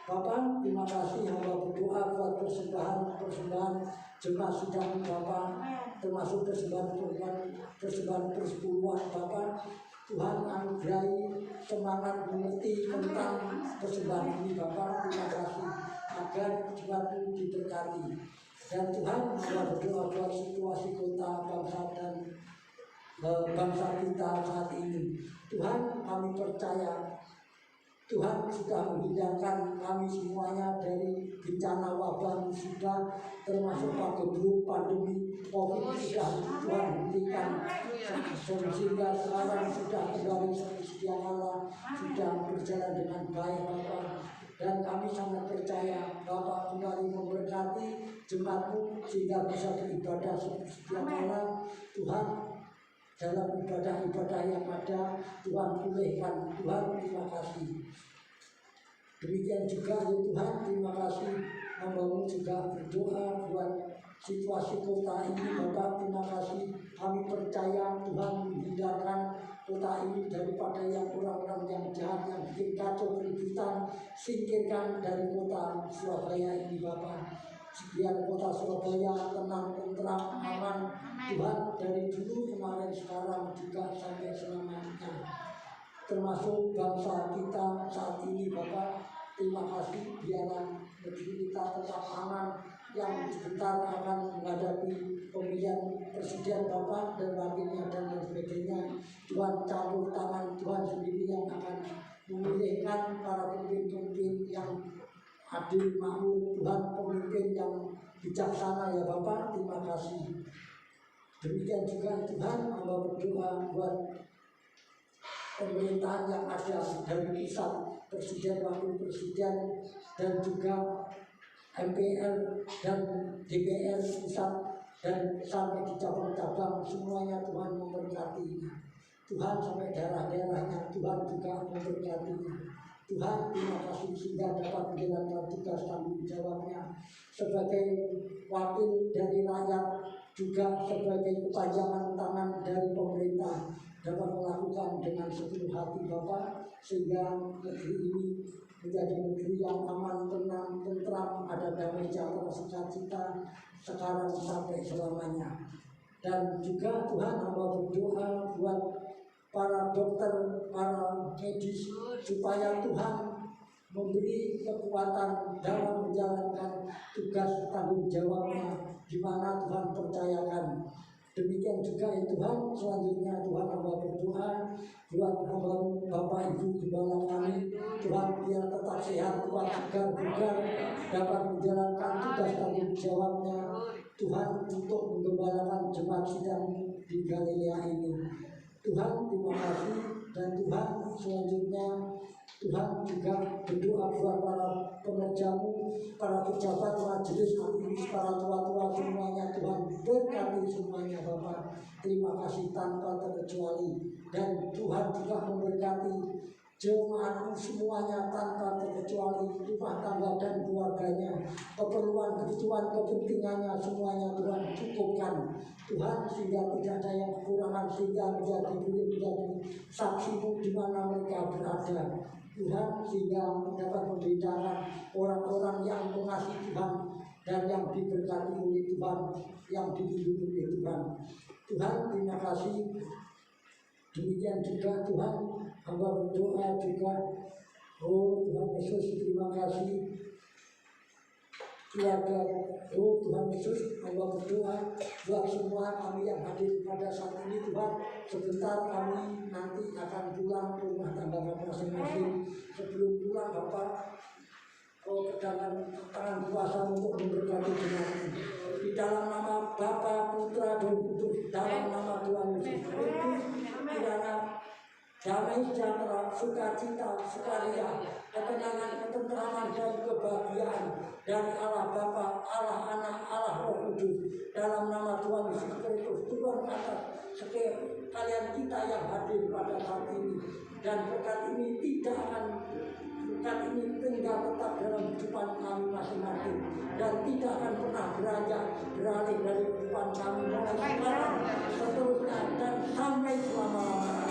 Bapak, terima kasih hamba berdoa buat persembahan jemaat sidang Bapak, termasuk persembahan persepuluhan Bapak. Tuhan anugerahi semangat mengerti tentang persembahan ini Bapak. Terima kasih agar jemaatmu diberkati. Dan Tuhan hamba berdoa buat situasi kota, bangsa, dan bangsa kita saat ini. Tuhan kami percaya Tuhan sudah menghindarkan kami semuanya dari bencana wabah musibah, termasuk pandemi COVID sudah Tuhan hentikan, sehingga sekarang sudah kembali setia Allah, sudah berjalan dengan baik Bapak. Dan kami sangat percaya Bapak kembali memberkati jemaatmu sehingga bisa beribadah setia Allah. Tuhan dalam ibadah-ibadah yang ada Tuhan pulihkan. Tuhan terima kasih. Demikian juga ya Tuhan terima kasih. Hamba-Mu juga berdoa buat situasi kota ini Bapak. Terima kasih. Kami percaya Tuhan menghindarkan kota ini daripada yang orang-orang yang jahat yang bikin kacau keributan. Singkirkan dari kota Surabaya ini Bapak. Biar kota Surabaya tenang, tentram, aman. Tuhan dari dulu kemarin sekarang juga sampai selamanya. Termasuk bangsa kita saat ini Bapak. Terima kasih. Biarlah negeri kita tetap aman. Yang sebentar akan menghadapi pemilihan presiden Bapak dan wakilnya dan sebagainya. Tuhan campur tangan, Tuhan sendiri yang akan memilihkan para pemimpin-pemimpin yang adil, makmur. Tuhan pemimpin yang bijaksana ya Bapak. Terima kasih. Demikian juga Tuhan hamba berdoa buat pemerintahan yang ada dari pusat, presiden, wakil presiden, dan juga MPR dan DPR pusat, dan sampai di cabang-cabang semuanya Tuhan memberkatinya. Tuhan sampai daerah-daerahnya Tuhan juga memberkatinya. Tuhan terima kasih sehingga dapat menjalankan tugas tanggung jawabnya sebagai wakil dari rakyat, juga sebagai kepanjangan tangan dari pemerintah, dapat melakukan dengan sepenuh hati Bapak, sehingga negeri ini menjadi negeri yang aman, tenang, tentram, ada damai sejahtera, sukacita sekarang sampai selamanya. Dan juga Tuhan hamba berdoa buat para dokter, para medis, supaya Tuhan memberi kekuatan dalam menjalankan tugas tanggung jawabnya di mana Tuhan percayakan. Demikian juga ya Tuhan. Selanjutnya Tuhan hamba berdoa buat hamba Bapak Ibu Gembala kami. Tuhan biar tetap sehat, kuat, segar, bugar, dapat menjalankan tugas tanggung jawabnya Tuhan untuk menggembalakan jemaat sidang di Galilea ini. Tuhan terima kasih. Dan Tuhan selanjutnya Tuhan juga berdoa buat para pengerjamu, para pejabat, majelis, aktivis, para tua-tua semuanya. Tuhan berkati semuanya Bapak. Terima kasih tanpa terkecuali. Dan Tuhan juga memberkati jemaatmu semuanya tanpa terkecuali, rumah tangga dan keluarganya, keperluan, kebutuhan, kepentingannya semuanya Tuhan cukupkan Tuhan, sehingga tidak ada yang kekurangan, sehingga boleh menjadi saksimu di mana mereka berada Tuhan, sehingga dapat membedakan orang-orang yang mengasihi Tuhan dan yang diberkati oleh Tuhan, yang dilindungi oleh Tuhan. Tuhan, terima kasih. Demikian juga Tuhan, hamba berdoa juga, oh Tuhan Yesus, terima kasih. Keluarga, oh Tuhan Yesus, hamba berdoa buat semua kami yang hadir pada saat ini Tuhan. Sebentar kami nanti akan pulang ke rumah tangga masing-masing. Sebelum pulang Bapak, oh kedatangan tangan kuasa untuk memberkati jemaat ini. Di dalam nama Bapa, Putra, dan Kudus, dalam nama Tuhan Yesus Kristus, kiranya damai sejahtera, sukacita, sukaria, ketenangan, ketentraman, dan kebahagiaan dari Allah Bapa, Allah Anak, Allah Roh Kudus, dalam nama Tuhan Yesus Kristus turun atas setiap kalian kita yang hadir pada saat ini, dan berkat ini tidak akan tinggal tetap dalam kehidupan kami masing-masing dan tidak akan pernah beranjak beralih dari kehidupan kami mulai sekarang seterusnya dan sampai selama-lamanya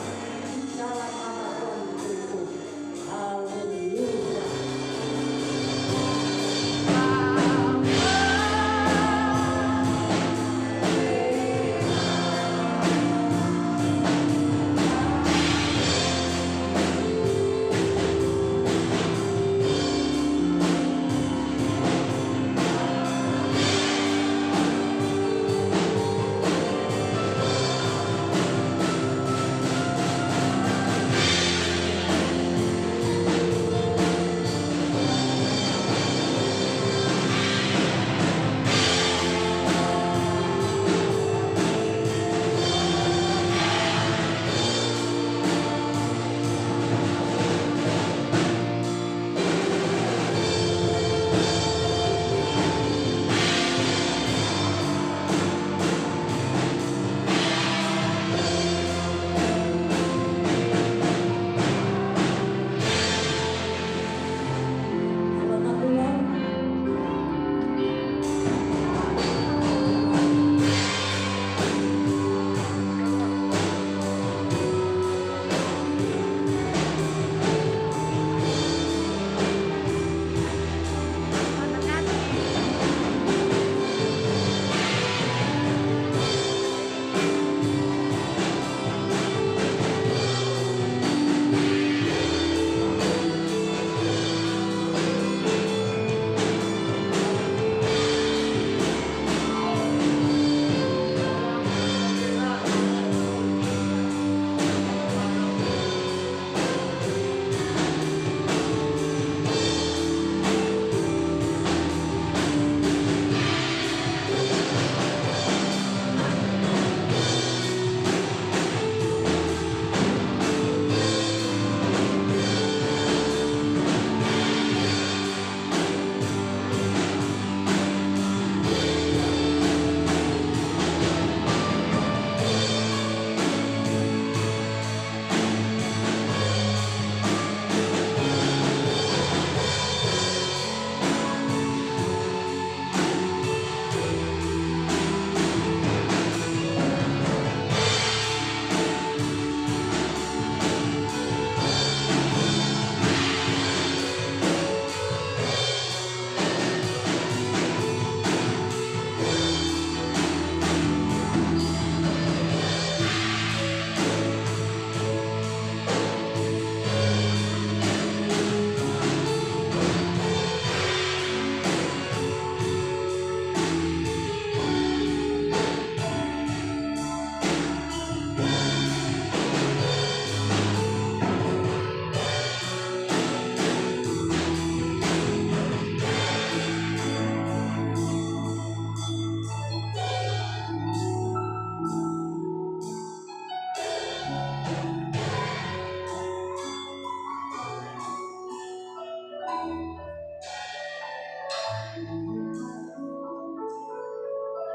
dalam nama Tuhan Yesus Kristus. Haleluya.